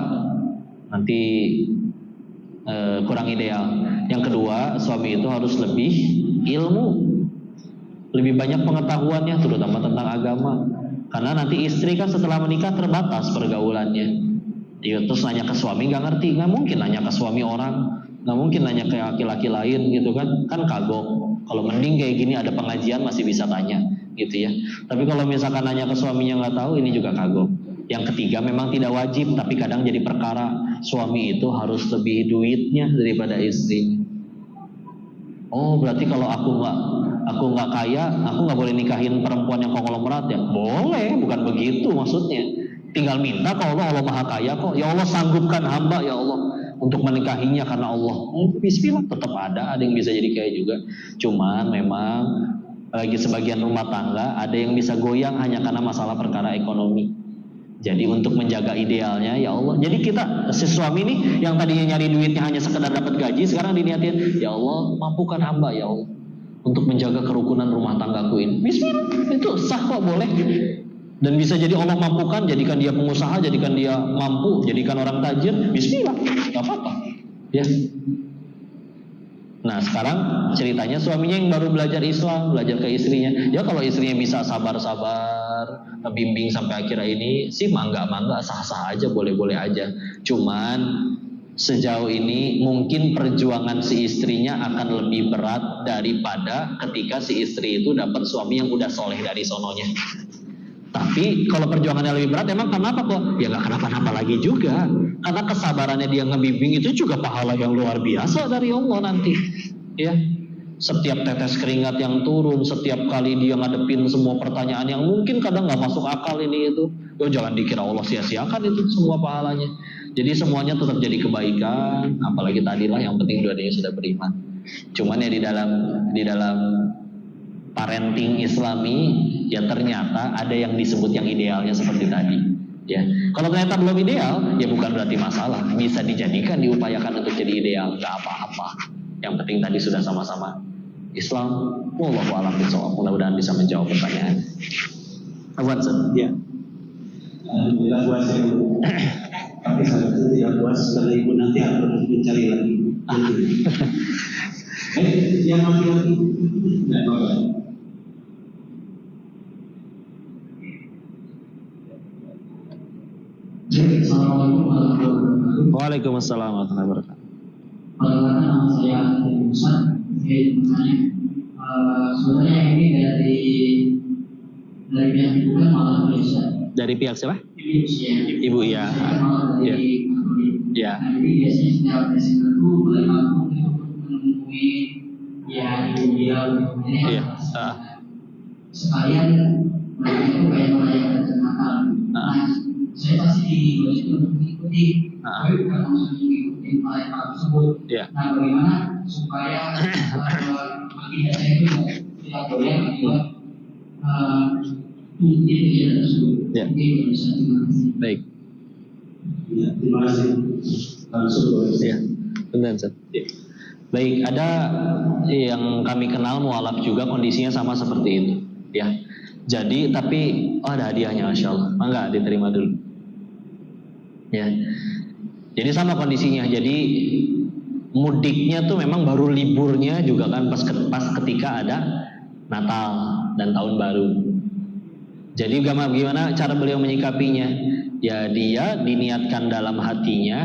[SPEAKER 1] nanti kurang ideal. Yang kedua, suami itu harus lebih ilmu, lebih banyak pengetahuannya, terutama tentang agama. Karena nanti istri kan setelah menikah terbatas pergaulannya. Ya, terus nanya ke suami nggak ngerti, nggak mungkin nanya ke suami orang, nggak mungkin nanya ke laki-laki lain gitu kan kagok. Kalau mending kayak gini ada pengajian masih bisa tanya gitu ya. Tapi kalau misalkan nanya ke suaminya nggak tahu, ini juga kagok. Yang ketiga memang tidak wajib, tapi kadang jadi perkara. Suami itu harus lebih duitnya daripada istri. Oh berarti kalau aku nggak kaya, aku nggak boleh nikahin perempuan yang konglomerat ya? Boleh, bukan begitu maksudnya. Tinggal minta ke Allah, Allah maha kaya kok. Ya Allah sanggupkan hamba ya Allah untuk menikahinya karena Allah. Bismillah, tetap ada yang bisa jadi kaya juga. Cuman memang bagi sebagian rumah tangga ada yang bisa goyang hanya karena masalah perkara ekonomi. Jadi untuk menjaga idealnya ya Allah. Jadi kita si suami nih yang tadinya nyari duitnya hanya sekedar dapat gaji, sekarang diniatin ya Allah mampukan hamba ya Allah untuk menjaga kerukunan rumah tanggaku ini. Bismillah, itu sah kok, boleh. Dan bisa jadi Allah mampukan, jadikan dia pengusaha, jadikan dia mampu, jadikan orang tajir, bismillah, gak apa-apa ya. Nah sekarang ceritanya suaminya yang baru belajar Islam, belajar ke istrinya. Ya kalau istrinya bisa sabar-sabar, bimbing sampai akhir ini sih mangga, sah-sah aja, boleh-boleh aja. Cuman sejauh ini mungkin perjuangan si istrinya akan lebih berat daripada ketika si istri itu dapat suami yang udah soleh dari sononya. Tapi kalau perjuangannya lebih berat, emang kenapa kok? Ya nggak kenapa-napa lagi juga. Karena kesabarannya dia ngebimbing itu juga pahala yang luar biasa dari Allah nanti. Ya, setiap tetes keringat yang turun, setiap kali dia ngadepin semua pertanyaan yang mungkin kadang nggak masuk akal ini itu, jangan dikira Allah sia-siakan itu semua pahalanya. Jadi semuanya tetap jadi kebaikan. Apalagi tadilah yang penting dua-duanya sudah beriman. Cuman ya di dalam parenting Islami ya ternyata ada yang disebut yang idealnya seperti tadi ya. Kalau ternyata belum ideal ya bukan berarti masalah, bisa dijadikan, diupayakan untuk jadi ideal, nggak apa-apa. Yang penting tadi sudah sama-sama Islam. Wallahu a'lam bishawab. Mudah-mudahan bisa menjawab pertanyaan. Awan
[SPEAKER 2] ya. Alhamdulillah puas ya. Tapi saya tidak puas karena ibu nanti harus mencari lagi. Yang laki-laki tidak apa-apa.
[SPEAKER 4] Assalamualaikum warahmatullahi wabarakatuh.
[SPEAKER 1] Waalaikumsalam warahmatullahi wabarakatuh.
[SPEAKER 4] Perkenalkan nama saya Musa. Saya bertanya, sebenarnya ini dari dari pihak ibu kan malah Malaysia.
[SPEAKER 1] Dari pihak siapa?
[SPEAKER 4] Ibu,
[SPEAKER 1] Ibu ya.
[SPEAKER 4] malah
[SPEAKER 1] Ya.
[SPEAKER 4] dari Katolik.
[SPEAKER 1] Ya.
[SPEAKER 4] Nah, jadi biasanya setiap Desember itu mulai aku untuk menemui ya ibu dia ini
[SPEAKER 1] Iya.
[SPEAKER 4] sekalian mereka itu kayak merayakan Natal. Nah, saya pasti diwajibkan untuk mengikuti, tapi bukan langsung mengikuti perayaan tersebut.
[SPEAKER 1] Iya.
[SPEAKER 4] Nah, bagaimana supaya akidah saya itu tidak boleh akibat mungkin kegiatan tersebut.
[SPEAKER 1] Ya.
[SPEAKER 4] Mungkin bisa terima kasih.
[SPEAKER 1] Baik.
[SPEAKER 2] Ya, terima kasih. Langsung.
[SPEAKER 1] Ya. Benar, Ustaz. Ya. Baik, ada yang kami kenal mualaf juga kondisinya sama seperti itu, ya. Jadi, tapi ada hadiahnya, Masya Allah. Enggak, diterima dulu. Ya. Jadi sama kondisinya. Jadi mudiknya tuh memang baru liburnya juga kan pas ketika ada Natal dan Tahun Baru. Jadi gimana cara beliau menyikapinya? Ya dia diniatkan dalam hatinya,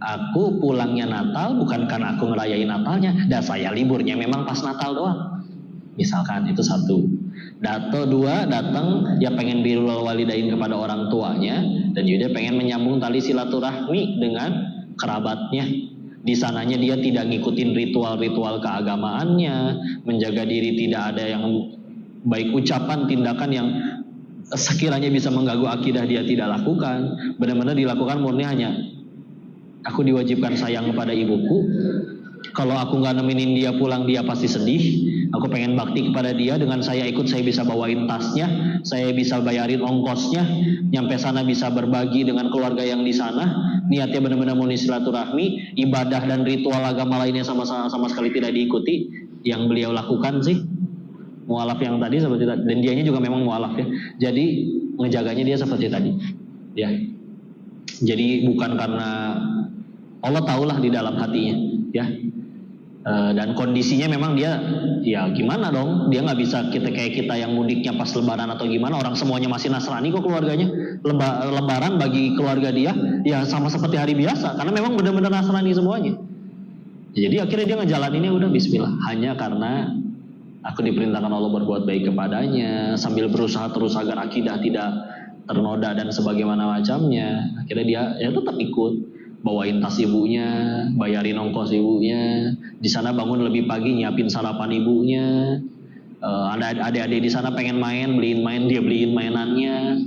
[SPEAKER 1] aku pulangnya Natal bukan karena aku ngerayain Natalnya, dan saya liburnya memang pas Natal doang. Misalkan itu satu. Dua, datang ya pengen birrul walidain kepada orang tuanya, dan dia pengen menyambung tali silaturahmi dengan kerabatnya. Di sananya dia tidak ngikutin ritual-ritual keagamaannya, menjaga diri tidak ada yang baik ucapan, tindakan yang sekiranya bisa mengganggu akidah dia tidak lakukan. Benar-benar dilakukan murni hanya aku diwajibkan sayang kepada ibuku. Kalau aku nggak nemenin dia pulang, dia pasti sedih. Aku pengen bakti kepada dia. Dengan saya ikut, saya bisa bawain tasnya, saya bisa bayarin ongkosnya, nyampe sana bisa berbagi dengan keluarga yang di sana. Niatnya benar-benar murni silaturahmi. Ibadah dan ritual agama lainnya sama sekali tidak diikuti. Yang beliau lakukan sih mualaf yang tadi seperti tadi, dan dianya juga memang mualaf ya. Jadi ngejaganya dia seperti tadi, ya. Jadi bukan karena Allah tahulah di dalam hatinya, ya. Dan kondisinya memang dia, ya gimana dong? Dia nggak bisa kayak kita yang mudiknya pas Lebaran atau gimana. Orang semuanya masih Nasrani kok keluarganya. Lebaran bagi keluarga dia, ya sama seperti hari biasa. Karena memang benar-benar Nasrani semuanya. Jadi akhirnya dia ngejalaninnya udah Bismillah, hanya karena aku diperintahkan Allah berbuat baik kepadanya, sambil berusaha terus agar akidah tidak ternoda dan sebagaimana macamnya. Akhirnya dia ya tetap ikut, bawain tas ibunya, bayarin ongkos ibunya, di sana bangun lebih pagi nyiapin sarapan ibunya. Ada adik-adik di sana pengen main, dia beliin mainannya.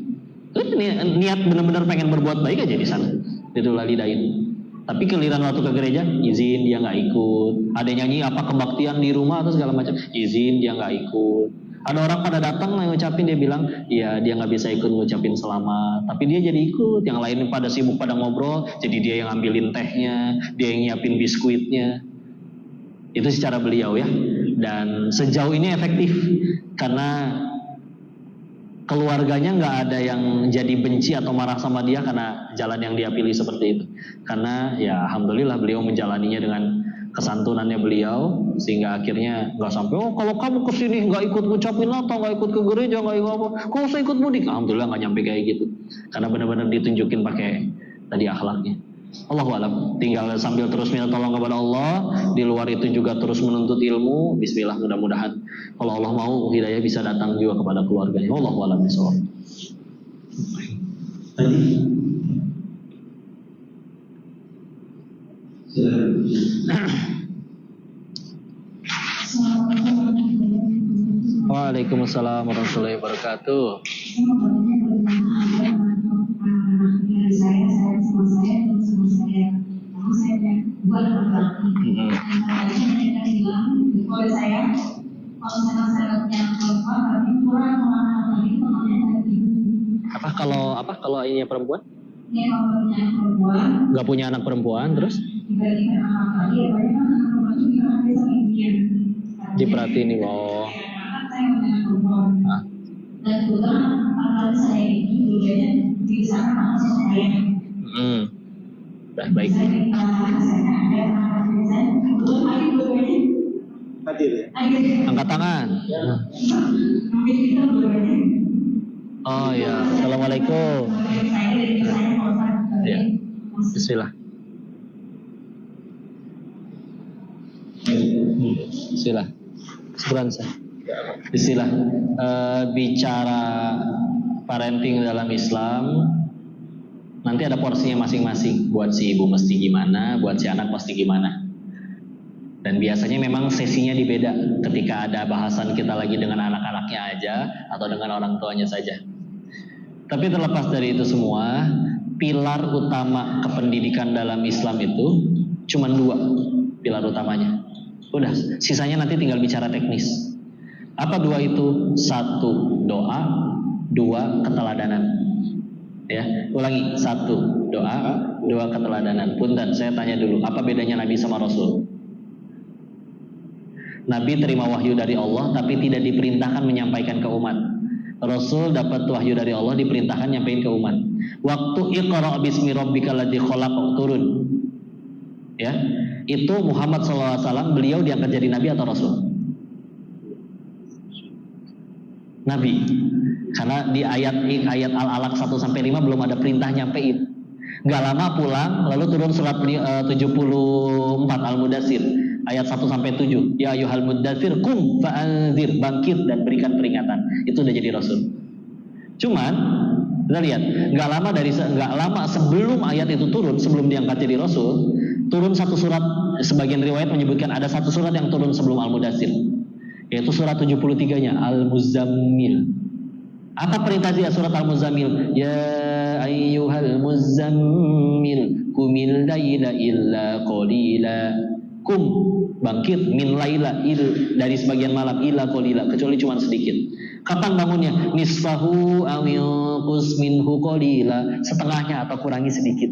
[SPEAKER 1] Itu niat benar-benar pengen berbuat baik aja di sana. Itu walidain. Tapi giliran waktu ke gereja, izin dia nggak ikut. Ada nyanyi apa kebaktian di rumah atau segala macam, izin dia nggak ikut. Ada orang pada datang ngucapin, dia bilang, iya dia nggak bisa ikut ngucapin selamat. Tapi dia jadi ikut. Yang lain pada sibuk pada ngobrol, jadi dia yang ngambilin tehnya, dia yang nyiapin biskuitnya. Itu secara beliau ya. Dan sejauh ini efektif karena keluarganya nggak ada yang jadi benci atau marah sama dia karena jalan yang dia pilih seperti itu. Karena ya alhamdulillah beliau menjalaninya dengan kesantunannya beliau, sehingga akhirnya nggak sampai kalau kamu kesini nggak ikut ngucapin Natal, nggak ikut ke gereja, nggak ikut apa, kok usah ikut mudik. Alhamdulillah nggak nyampe kayak gitu, karena benar-benar ditunjukin pakai tadi akhlaknya. Allahu a'lam. Tinggal sambil terus minta tolong kepada Allah, di luar itu juga terus menuntut ilmu. Bismillah, mudah-mudahan kalau Allah mau hidayah bisa datang juga kepada keluarganya. Allahu a'lam bishawab.
[SPEAKER 2] Tadi
[SPEAKER 1] Waalaikumsalam warahmatullahi wabarakatuh. Kalau ini perempuan? Nggak punya anak perempuan terus? Diperhatiin nih, loh.
[SPEAKER 3] Dan kebetulan anak saya ini dulunya di sana saya.
[SPEAKER 1] Baik. Angkat tangan. Oh ya, assalamualaikum. Ya, bismillah. Bismillah. Sebulan saya. Istilah bicara parenting dalam Islam, nanti ada porsinya masing-masing. Buat si ibu mesti gimana, buat si anak mesti gimana. Dan biasanya memang sesinya dibeda. Ketika ada bahasan kita lagi dengan anak-anaknya aja atau dengan orang tuanya saja. Tapi terlepas dari itu semua, pilar utama kependidikan dalam Islam itu cuma 2 pilar utamanya. Udah, sisanya nanti tinggal bicara teknis. Apa 2 itu? 1 doa, 2 keteladanan. Ya, ulangi, 1 doa, 2 keteladanan. Punten, saya tanya dulu, apa bedanya Nabi sama Rasul? Nabi terima wahyu dari Allah tapi tidak diperintahkan menyampaikan ke umat. Rasul dapat wahyu dari Allah, diperintahkan nyampaikan ke umat. Waktu Iqra bismi rabbikal ladzi khalaq turun, ya, itu Muhammad SAW beliau diangkat jadi Nabi atau Rasul? Nabi. Karena di ayat Al-Alaq 1-5 belum ada perintah nyampein. Gak lama pulang, lalu turun surat 74 Al-Mudaththir ayat 1-7. Ya ayyuhal muddaththir qum fa'anzir, bangkit dan berikan peringatan. Itu udah jadi Rasul. Cuman kita lihat, gak lama sebelum ayat itu turun, sebelum diangkat jadi Rasul, turun satu surat. Sebagian riwayat menyebutkan ada satu surat yang turun sebelum Al-Mudaththir, yaitu surat 73-nya Al-Muzammil. Apa perintah dia surat Al-Muzammil? Ya ayyuhal muzammil qumil laila illa qalila. Kum, bangkit, min laila, dari sebagian malam, illa qalila, kecuali cuma sedikit. Kapan bangunnya? Nisfahu aw yunqus minhu qalila, setengahnya atau kurangi sedikit.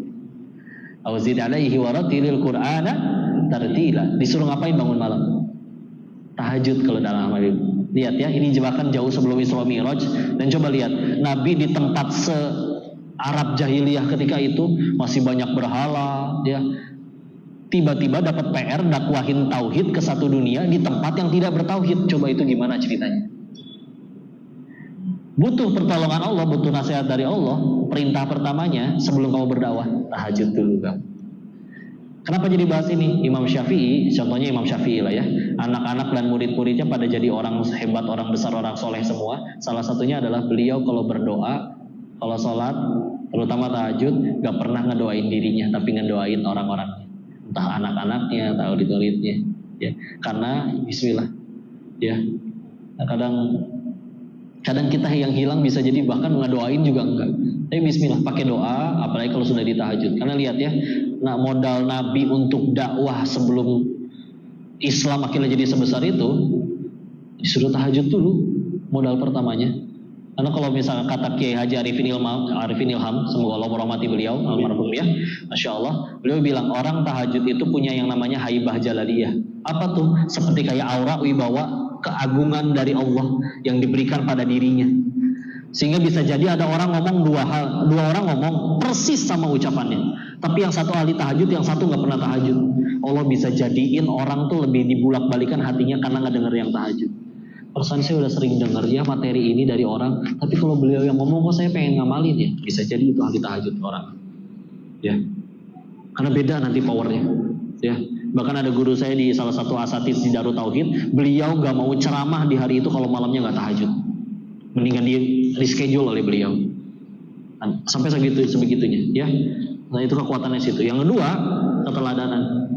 [SPEAKER 1] Aw zid alaihi waratilil qur'ana tartila. Disuruh ngapain bangun malam? Tahajud kalau dalam hal itu. Lihat ya, ini jebakan jauh sebelum Isra Mi'raj. Dan coba lihat, Nabi di tempat se-Arab jahiliyah ketika itu masih banyak berhala, ya. Tiba-tiba dapat PR dakwahin tauhid ke satu dunia di tempat yang tidak bertauhid. Coba itu gimana ceritanya? Butuh pertolongan Allah, butuh nasihat dari Allah. Perintah pertamanya sebelum kamu berdakwah, tahajud dulu kamu. Kenapa jadi bahas ini? Imam Syafi'i, contohnya Imam Syafi'i lah ya. Anak-anak dan murid-muridnya pada jadi orang hebat, orang besar, orang soleh semua. Salah satunya adalah beliau kalau berdoa, kalau sholat, terutama tahajud, gak pernah ngedoain dirinya, tapi ngedoain orang-orangnya. Entah anak-anaknya, atau murid-muridnya. Ya. Karena Bismillah. Ya. Nah, kadang kita yang hilang bisa jadi bahkan ngedoain juga enggak. Tapi Bismillah, pakai doa, apalagi kalau sudah ditahajud. Karena lihat ya, nah modal Nabi untuk dakwah sebelum Islam akhirnya jadi sebesar itu, disuruh tahajud dulu, modal pertamanya. Karena kalau misalnya kata Kiai Haji Arifin Ilham, semoga Allah merahmati beliau, almarhum ya, Masya Allah, beliau bilang orang tahajud itu punya yang namanya haibah jalaliyah. Apa tuh? Seperti kayak aura wibawa keagungan dari Allah yang diberikan pada dirinya. Sehingga bisa jadi ada orang ngomong dua orang ngomong persis sama ucapannya, tapi yang satu ahli tahajud, yang satu nggak pernah tahajud. Allah bisa jadiin orang tuh lebih dibulak-balikan hatinya karena nggak denger yang tahajud. Perasaan saya udah sering denger ya materi ini dari orang, tapi kalau beliau yang ngomong kok saya pengen ngamalin ya. Bisa jadi itu ahli tahajud orang. Ya, karena beda nanti powernya. Ya, bahkan ada guru saya di salah satu asatidz di Darut Tauhid, beliau nggak mau ceramah di hari itu kalau malamnya nggak tahajud. Mendingan di reschedule oleh beliau. Sampai sebegitunya, ya. Nah itu kekuatannya situ. Yang kedua, keteladanan.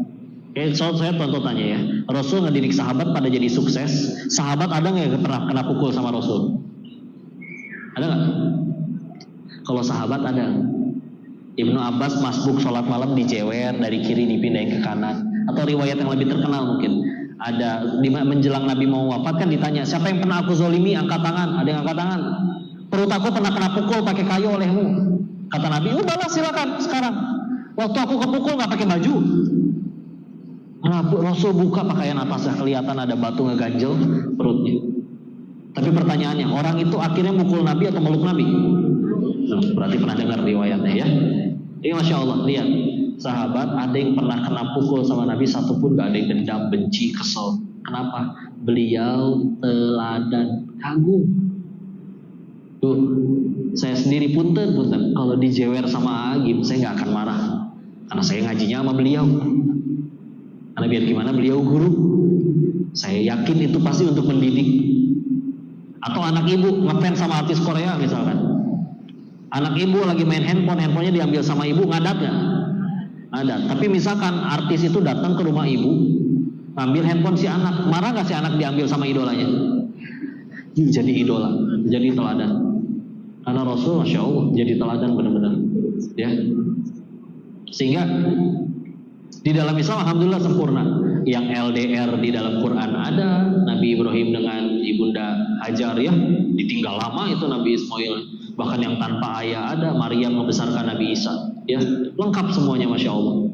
[SPEAKER 1] Saya contoh tanya ya, Rasul ngedidik sahabat pada jadi sukses. Sahabat ada nggak yang pernah kena pukul sama Rasul? Ada nggak? Kalau sahabat ada. Ibnu Abbas masbuk sholat malam dijewer dari kiri dipindahin ke kanan. Atau riwayat yang lebih terkenal mungkin, ada menjelang Nabi mau wafat kan ditanya, siapa yang pernah aku zolimi, angkat tangan. Ada yang angkat tangan. Perut aku pernah kena pukul pakai kayu olehmu. Kata Nabi, udahlah silakan sekarang. Waktu aku kepukul nggak pakai baju. Rasul buka pakaian atasnya, kelihatan ada batu ngeganjel perutnya. Tapi pertanyaannya, orang itu akhirnya mukul Nabi atau meluk Nabi? Nah, berarti pernah dengar riwayatnya ya. Ini Masya Allah, lihat sahabat ada yang pernah kena pukul sama Nabi, satupun gak ada yang dendam, benci, kesel. Kenapa? Beliau teladan, kagum. Tuh, saya sendiri punten. Kalau dijewer sama Agim, saya gak akan marah, karena saya ngajinya sama beliau. Karena biar gimana beliau guru. Saya yakin itu pasti untuk mendidik. Atau anak ibu ngefans sama artis Korea misalkan. Anak ibu lagi main handphonenya diambil sama ibu, ngadat nggak? Ngadat. Tapi misalkan artis itu datang ke rumah ibu, ambil handphone si anak, marah nggak si anak diambil sama idolanya? Jadi idola, jadi teladan. Karena Rasul, Masya Allah, jadi teladan benar-benar. Ya. Sehingga di dalam Islam alhamdulillah sempurna. Yang LDR di dalam Quran ada, Nabi Ibrahim dengan ibunda Hajar ya, ditinggal lama itu Nabi Ismail. Bahkan yang tanpa ayah ada, Maryam membesarkan Nabi Isa. Ya, lengkap semuanya Masya Allah.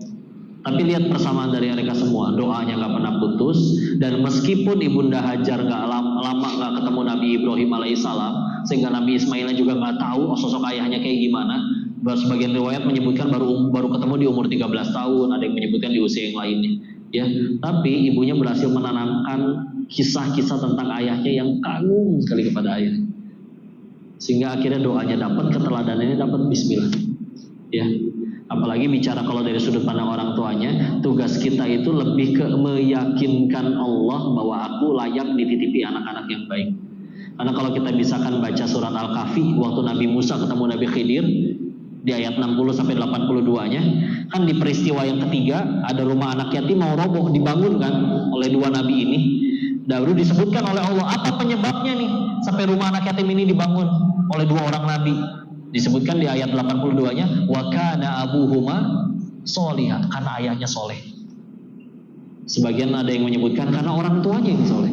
[SPEAKER 1] Tapi lihat persamaan dari mereka semua, doanya nggak pernah putus. Dan meskipun ibunda Hajar nggak lama nggak ketemu Nabi Ibrahim alaihissalam, sehingga Nabi Ismail juga nggak tahu sosok ayahnya kayak gimana. Sebagian riwayat menyebutkan baru ketemu di umur 13 tahun, ada yang menyebutkan di usia yang lainnya. Ya, tapi ibunya berhasil menanamkan kisah-kisah tentang ayahnya yang kagum sekali kepada ayah. Sehingga akhirnya doanya dapat, keteladanannya dapat, bismillah. Ya. Apalagi bicara kalau dari sudut pandang orang tuanya, tugas kita itu lebih ke meyakinkan Allah bahwa aku layak dititipi anak-anak yang baik. Karena kalau kita bisakan baca surat Al-Kahfi waktu Nabi Musa ketemu Nabi Khidir di ayat 60 sampai 82-nya, kan di peristiwa yang ketiga ada rumah anak yatim mau roboh, dibangunkan oleh dua nabi ini. Baru disebutkan oleh Allah apa penyebabnya nih sampai rumah anak yatim ini dibangun oleh dua orang nabi. Disebutkan di ayat 82-nya, wa kana abuhuma sholihah, karena ayahnya soleh. Sebagian ada yang menyebutkan karena orang tuanya yang soleh.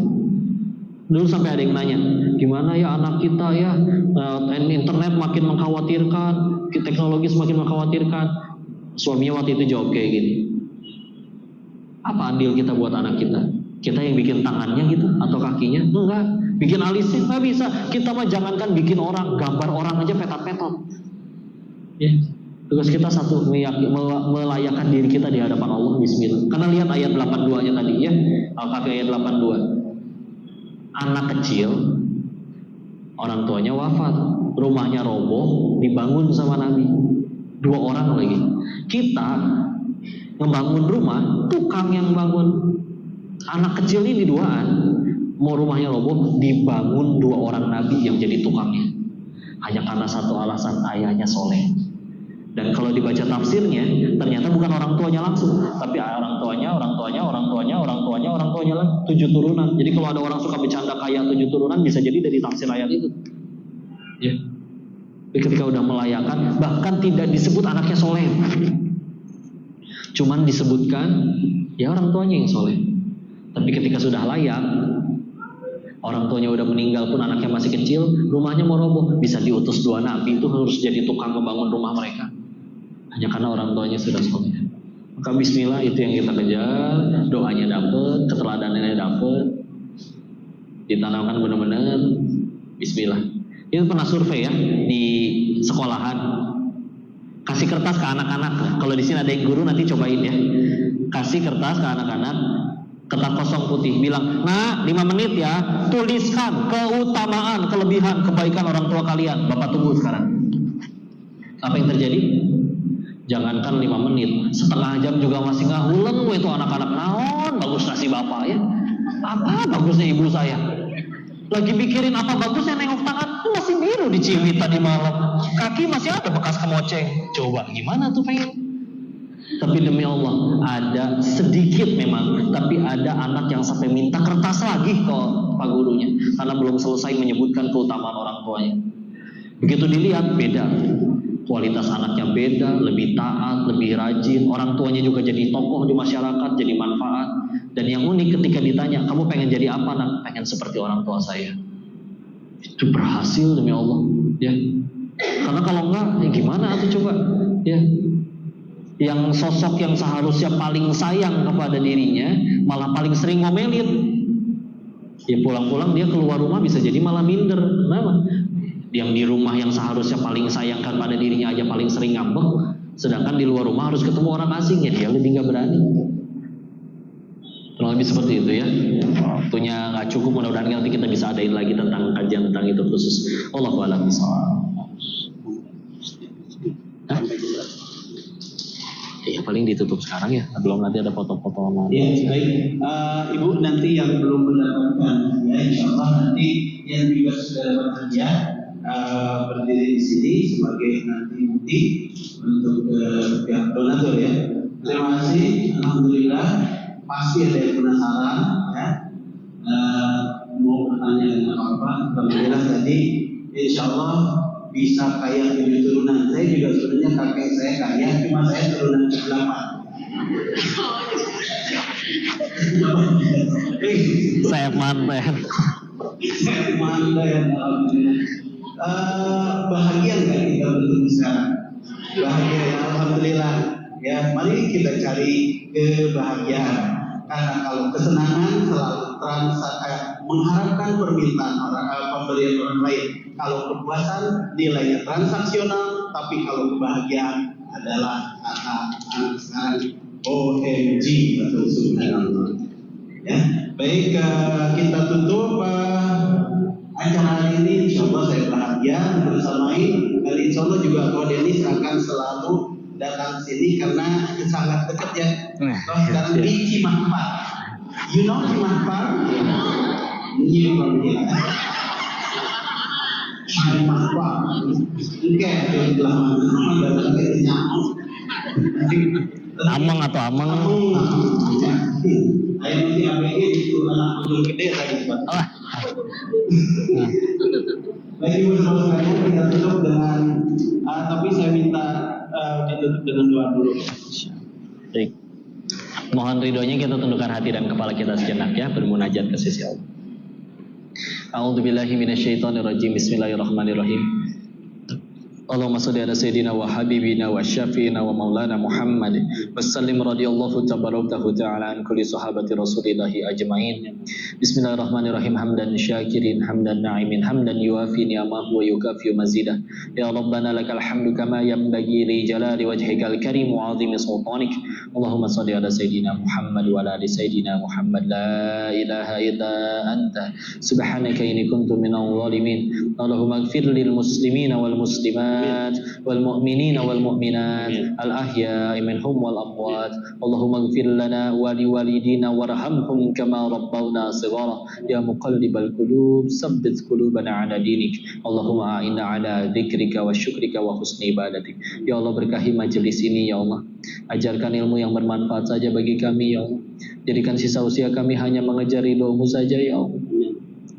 [SPEAKER 1] Dulu sampai ada yang nanya, gimana ya anak kita ya, internet makin mengkhawatirkan, teknologi semakin mengkhawatirkan. Suaminya waktu itu jawab kayak gini, apa andil kita buat anak kita? Kita yang bikin tangannya gitu atau kakinya? Enggak. Bikin alisnya nggak bisa. Kita mah jangankan bikin orang, gambar orang aja petot-petot. Ya. Tugas kita satu, melayakkan diri kita di hadapan Allah. Bismillah. Karena lihat ayat 82-nya tadi ya, Al-Kahfi ayat 82. Anak kecil, orang tuanya wafat, rumahnya roboh, dibangun sama Nabi. Dua orang lagi. Kita ngebangun rumah, tukang yang bangun. Anak kecil ini duaan, mau rumahnya roboh, dibangun dua orang Nabi yang jadi tukangnya. Hanya karena satu alasan, ayahnya soleh. Dan kalau dibaca tafsirnya, ternyata bukan orang tuanya langsung, tapi orang tuanya lah 7 turunan. Jadi kalau ada orang suka bercanda kaya 7 turunan, bisa jadi dari tafsir ayat itu. Ya. Ketika udah melayakan, bahkan tidak disebut anaknya soleh, cuman disebutkan ya orang tuanya yang soleh. Tapi ketika sudah layak, orang tuanya udah meninggal pun anaknya masih kecil, rumahnya mau roboh, bisa diutus dua nabi itu harus jadi tukang membangun rumah mereka. Hanya karena orang tuanya sudah soleh. Maka bismillah itu yang kita kejar, doanya dapat, keteladanannya dapat, ditanamkan benar-benar. Bismillah. Itu pernah survei ya di sekolahan, kasih kertas ke anak-anak. Kalau di sini ada yang guru nanti cobain ya, kasih kertas ke anak-anak, kertas kosong putih, bilang, nah 5 menit ya, tuliskan keutamaan, kelebihan, kebaikan orang tua kalian. Bapak tunggu sekarang. Apa yang terjadi? Jangankan 5 menit, setengah jam juga masih ngahuleng itu anak-anak. Naon bagus nasi bapak ya, apa bagusnya ibu saya, lagi mikirin apa bagusnya nengok tangan masih biru diciwit tadi malam, kaki masih ada bekas kemoceng. Coba gimana tuh pengen? Tapi demi Allah ada sedikit memang, tapi ada anak yang sampai minta kertas lagi ke pak gurunya karena belum selesai menyebutkan keutamaan orang tuanya. Begitu dilihat beda, kualitas anaknya beda, lebih taat, lebih rajin, orang tuanya juga jadi tokoh di masyarakat, jadi manfaat. Dan yang unik ketika ditanya, kamu pengen jadi apa nak? Pengen seperti orang tua saya. Itu berhasil demi Allah, ya. Karena kalau enggak, ya gimana tuh coba, ya. Yang sosok yang seharusnya paling sayang kepada dirinya, malah paling sering ngomelin. Ya pulang-pulang dia keluar rumah bisa jadi malah minder. Kenapa? Yang di rumah yang seharusnya paling sayangkan pada dirinya aja paling sering ngambek, sedangkan di luar rumah harus ketemu orang asing, ya dia lebih nggak berani. Kurang lebih seperti itu ya. Waktunya nggak cukup, mudah-mudahan nanti kita bisa adain lagi tentang kajian tentang itu khusus. Allahu a'lam bishawab. Ya paling ditutup sekarang ya, belum nanti ada foto-foto mau.
[SPEAKER 2] Ya baik, Ibu nanti yang belum mendapatkan ya, insya Allah nanti yang juga sudah sebagai nanti bukti untuk pihak donatur ya. Terima kasih. Alhamdulillah pasti ada yang penasaran ya. Mau bertanya apa? Alhamdulillah tadi insya Allah bisa kaya 7 turunan. Saya juga sebenarnya kakek saya kaya, cuma saya turunan ke-8.
[SPEAKER 1] Saya manten.
[SPEAKER 2] Saya manten. Bahagia nggak kita bertemu sekarang? Bahagia, alhamdulillah. Ya, mari kita cari kebahagiaan. Karena kalau kesenangan selalu mengharapkan permintaan pemberian orang lain. Kalau kepuasan nilainya transaksional, tapi kalau kebahagiaan adalah kata sekarang OMG atau subhanallah. Ya, baik kita tutup acara hari ini. Insyaallah saya bahagia bersamai. Dan insyaallah juga Ko Denis akan selalu datang sini karena sangat dekat ya. Kalau sekarang di Cimahpar, you know Cimahpar? Ini from here. Cimahpar. Oke, di belakang mana? Ada lagi nyamuk.
[SPEAKER 1] Amang atau amang?
[SPEAKER 2] Ayo nanti ABG itu anak gunung gede tadi Pak. Baik ibu saudara kita tutup dengan tapi saya minta ditutup dengan doa dulu.
[SPEAKER 1] Baik. Mohon ridhonya kita tundukkan hati dan kepala kita sejenak ya, bermunajat ke sisi Allah. A'udzubillahi minasyaitonirrajim. Bismillahirrahmanirrahim. Allahumma salli ala sayyidina wa habibina wa syafi'ina wa maulana Muhammad wa sallim radiyallahu tabarakahu ta'ala an kulli sahabati rasulillahi ajma'in. Bismillahirrahmanirrahim. Hamdan syakirin, hamdan na'imin, hamdan yuafi ni'amahu wa yukafi mazidah. Ya Rabbana lakal hamdu kama yanbaghi li jalali wajhikal karim wa 'azimi sultanik. Allahumma salli ala sayyidina Muhammad wa ala ali sayyidina Muhammad. La ilaha illa anta subhanaka inni kuntu minadh dhalimin. Allahumma ighfir lil muslimina wal muslimat والمؤمنين والمؤمنات الأحياء منهم والأموات اللهم اغفر لنا ولوالدينا وارحمهم كما ربونا صغارا يا مقلب القلوب ثبت قلوبنا على دينك اللهم أعنا على ذكرك وشكرك وحسن عبادتك. Ya Allah, berkahi majelis ini ya Allah, ajarkan ilmu yang bermanfaat saja bagi kami ya Allah, jadikan sisa usia kami hanya mengejar ridho-Mu saja ya Allah.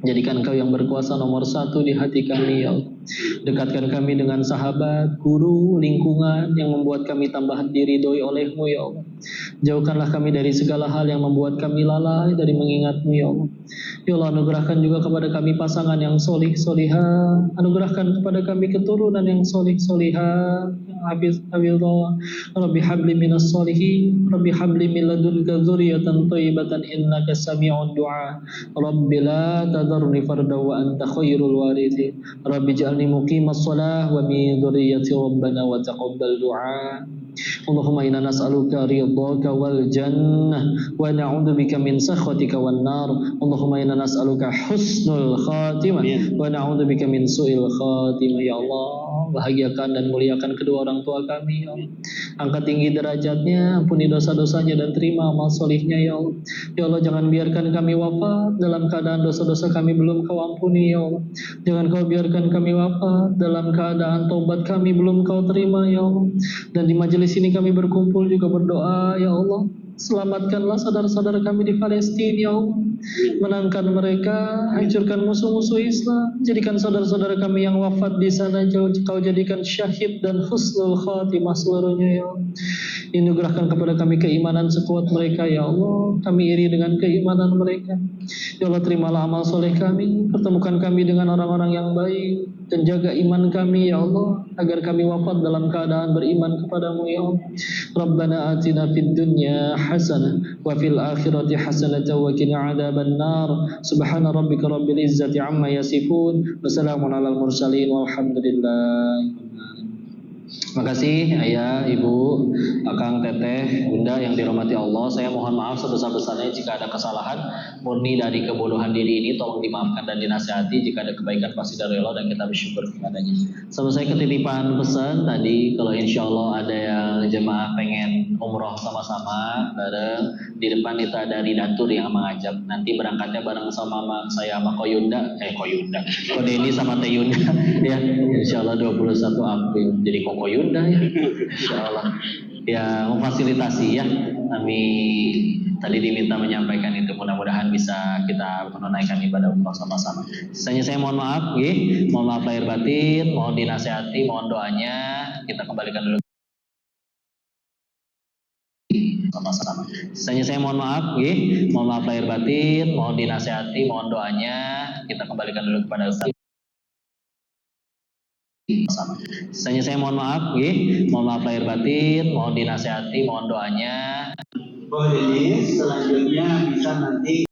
[SPEAKER 1] Jadikan Engkau yang berkuasa nomor 1 di hati kami ya Allah. Dekatkan kami dengan sahabat, guru, lingkungan yang membuat kami tambah diridhoi oleh-Mu ya Allah. Jauhkanlah kami dari segala hal yang membuat kami lalai dari mengingat-Mu ya Allah. Ya Allah, anugerahkan juga kepada kami pasangan yang solih solihah. Anugerahkan kepada kami keturunan yang solih solihah, yang hafizah. Rabbi habli minas solihin, Rabbi habli min ladunka dzurriyyatan thayyibatan innaka sami'ud du'a. Rabbi la tadarni farda wa anta khairul warithin. Rabbi ij'alni muqimas shalah wa min dzurriyyati rabbana wa taqabbal du'a. Allahumma inna nas'aluka ridhaka wal jannah wa na'udzubika min sakhatika wan nar. Allahumma inna nas'aluka husnul khatimah wa na'udzubika min su'il khatimah. Ya Allah, bahagiakan dan muliakan kedua orang tua kami ya Allah. Angkat tinggi derajatnya, ampuni dosa-dosanya dan terima amal solihnya ya Allah. Ya Allah, jangan biarkan kami wafat dalam keadaan dosa-dosa kami belum Kau ampuni ya Allah. Jangan Kau biarkan kami wafat dalam keadaan taubat kami belum Kau terima ya Allah. Dan di majelis ini kami berkumpul juga berdoa ya Allah, selamatkanlah saudara-saudara kami di Palestina ya Allah. Menangkan mereka, hancurkan musuh-musuh Islam. Jadikan saudara-saudara kami yang wafat di sana Kau jadikan syahid dan husnul khatimah seluruhnya ya Allah. Anugerahkan kepada kami keimanan sekuat mereka ya Allah. Kami iri dengan keimanan mereka ya Allah. Terimalah amal soleh kami, pertemukan kami dengan orang-orang yang baik, dan jaga iman kami ya Allah, agar kami wafat dalam keadaan beriman kepadamu ya Allah. Rabbana atina fid dunya hasanah wa fil akhirati hasanah wa qina adzaban nar. Subhana rabbika rabbil izzati amma yasifun wa salamun alal mursalin walhamdulillah. Terima kasih Ayah, Ibu, Akang, Teteh, Bunda yang dirahmati Allah. Saya mohon maaf sebesar-besarnya jika ada kesalahan murni dari kebodohan diri ini. Tolong dimaafkan dan dinasihati. Jika ada kebaikan pasti dari Allah dan kita bersyukur kepadanya. Selesai ketitipan pesan tadi, kalau insya Allah ada yang jemaah pengen umroh sama-sama bareng. Di depan itu ada Ridatur yang mengajak. Nanti berangkatnya bareng sama saya sama Ko Deni sama Teh Yunda ya. Insyaallah 21 April. Jadi Koko Yunda ya. Insyaallah. Ya memfasilitasi ya. Kami tadi diminta menyampaikan itu, mudah-mudahan bisa kita menunaikan ibadah umroh sama-sama. Sisanya saya mohon maaf, mohon maaf lahir batin, mohon dinasihati, mohon doanya. Kita kembalikan dulu sama-sama. Sisanya saya mohon maaf, mohon maaf lahir batin, mohon dinasihati, mohon doanya. Kita kembalikan dulu kepada Ustaz. Sama. Sisanya saya mohon maaf, mohon maaf lahir batin, mohon dinasihati, mohon doanya.
[SPEAKER 2] Oh, jadi selanjutnya bisa nanti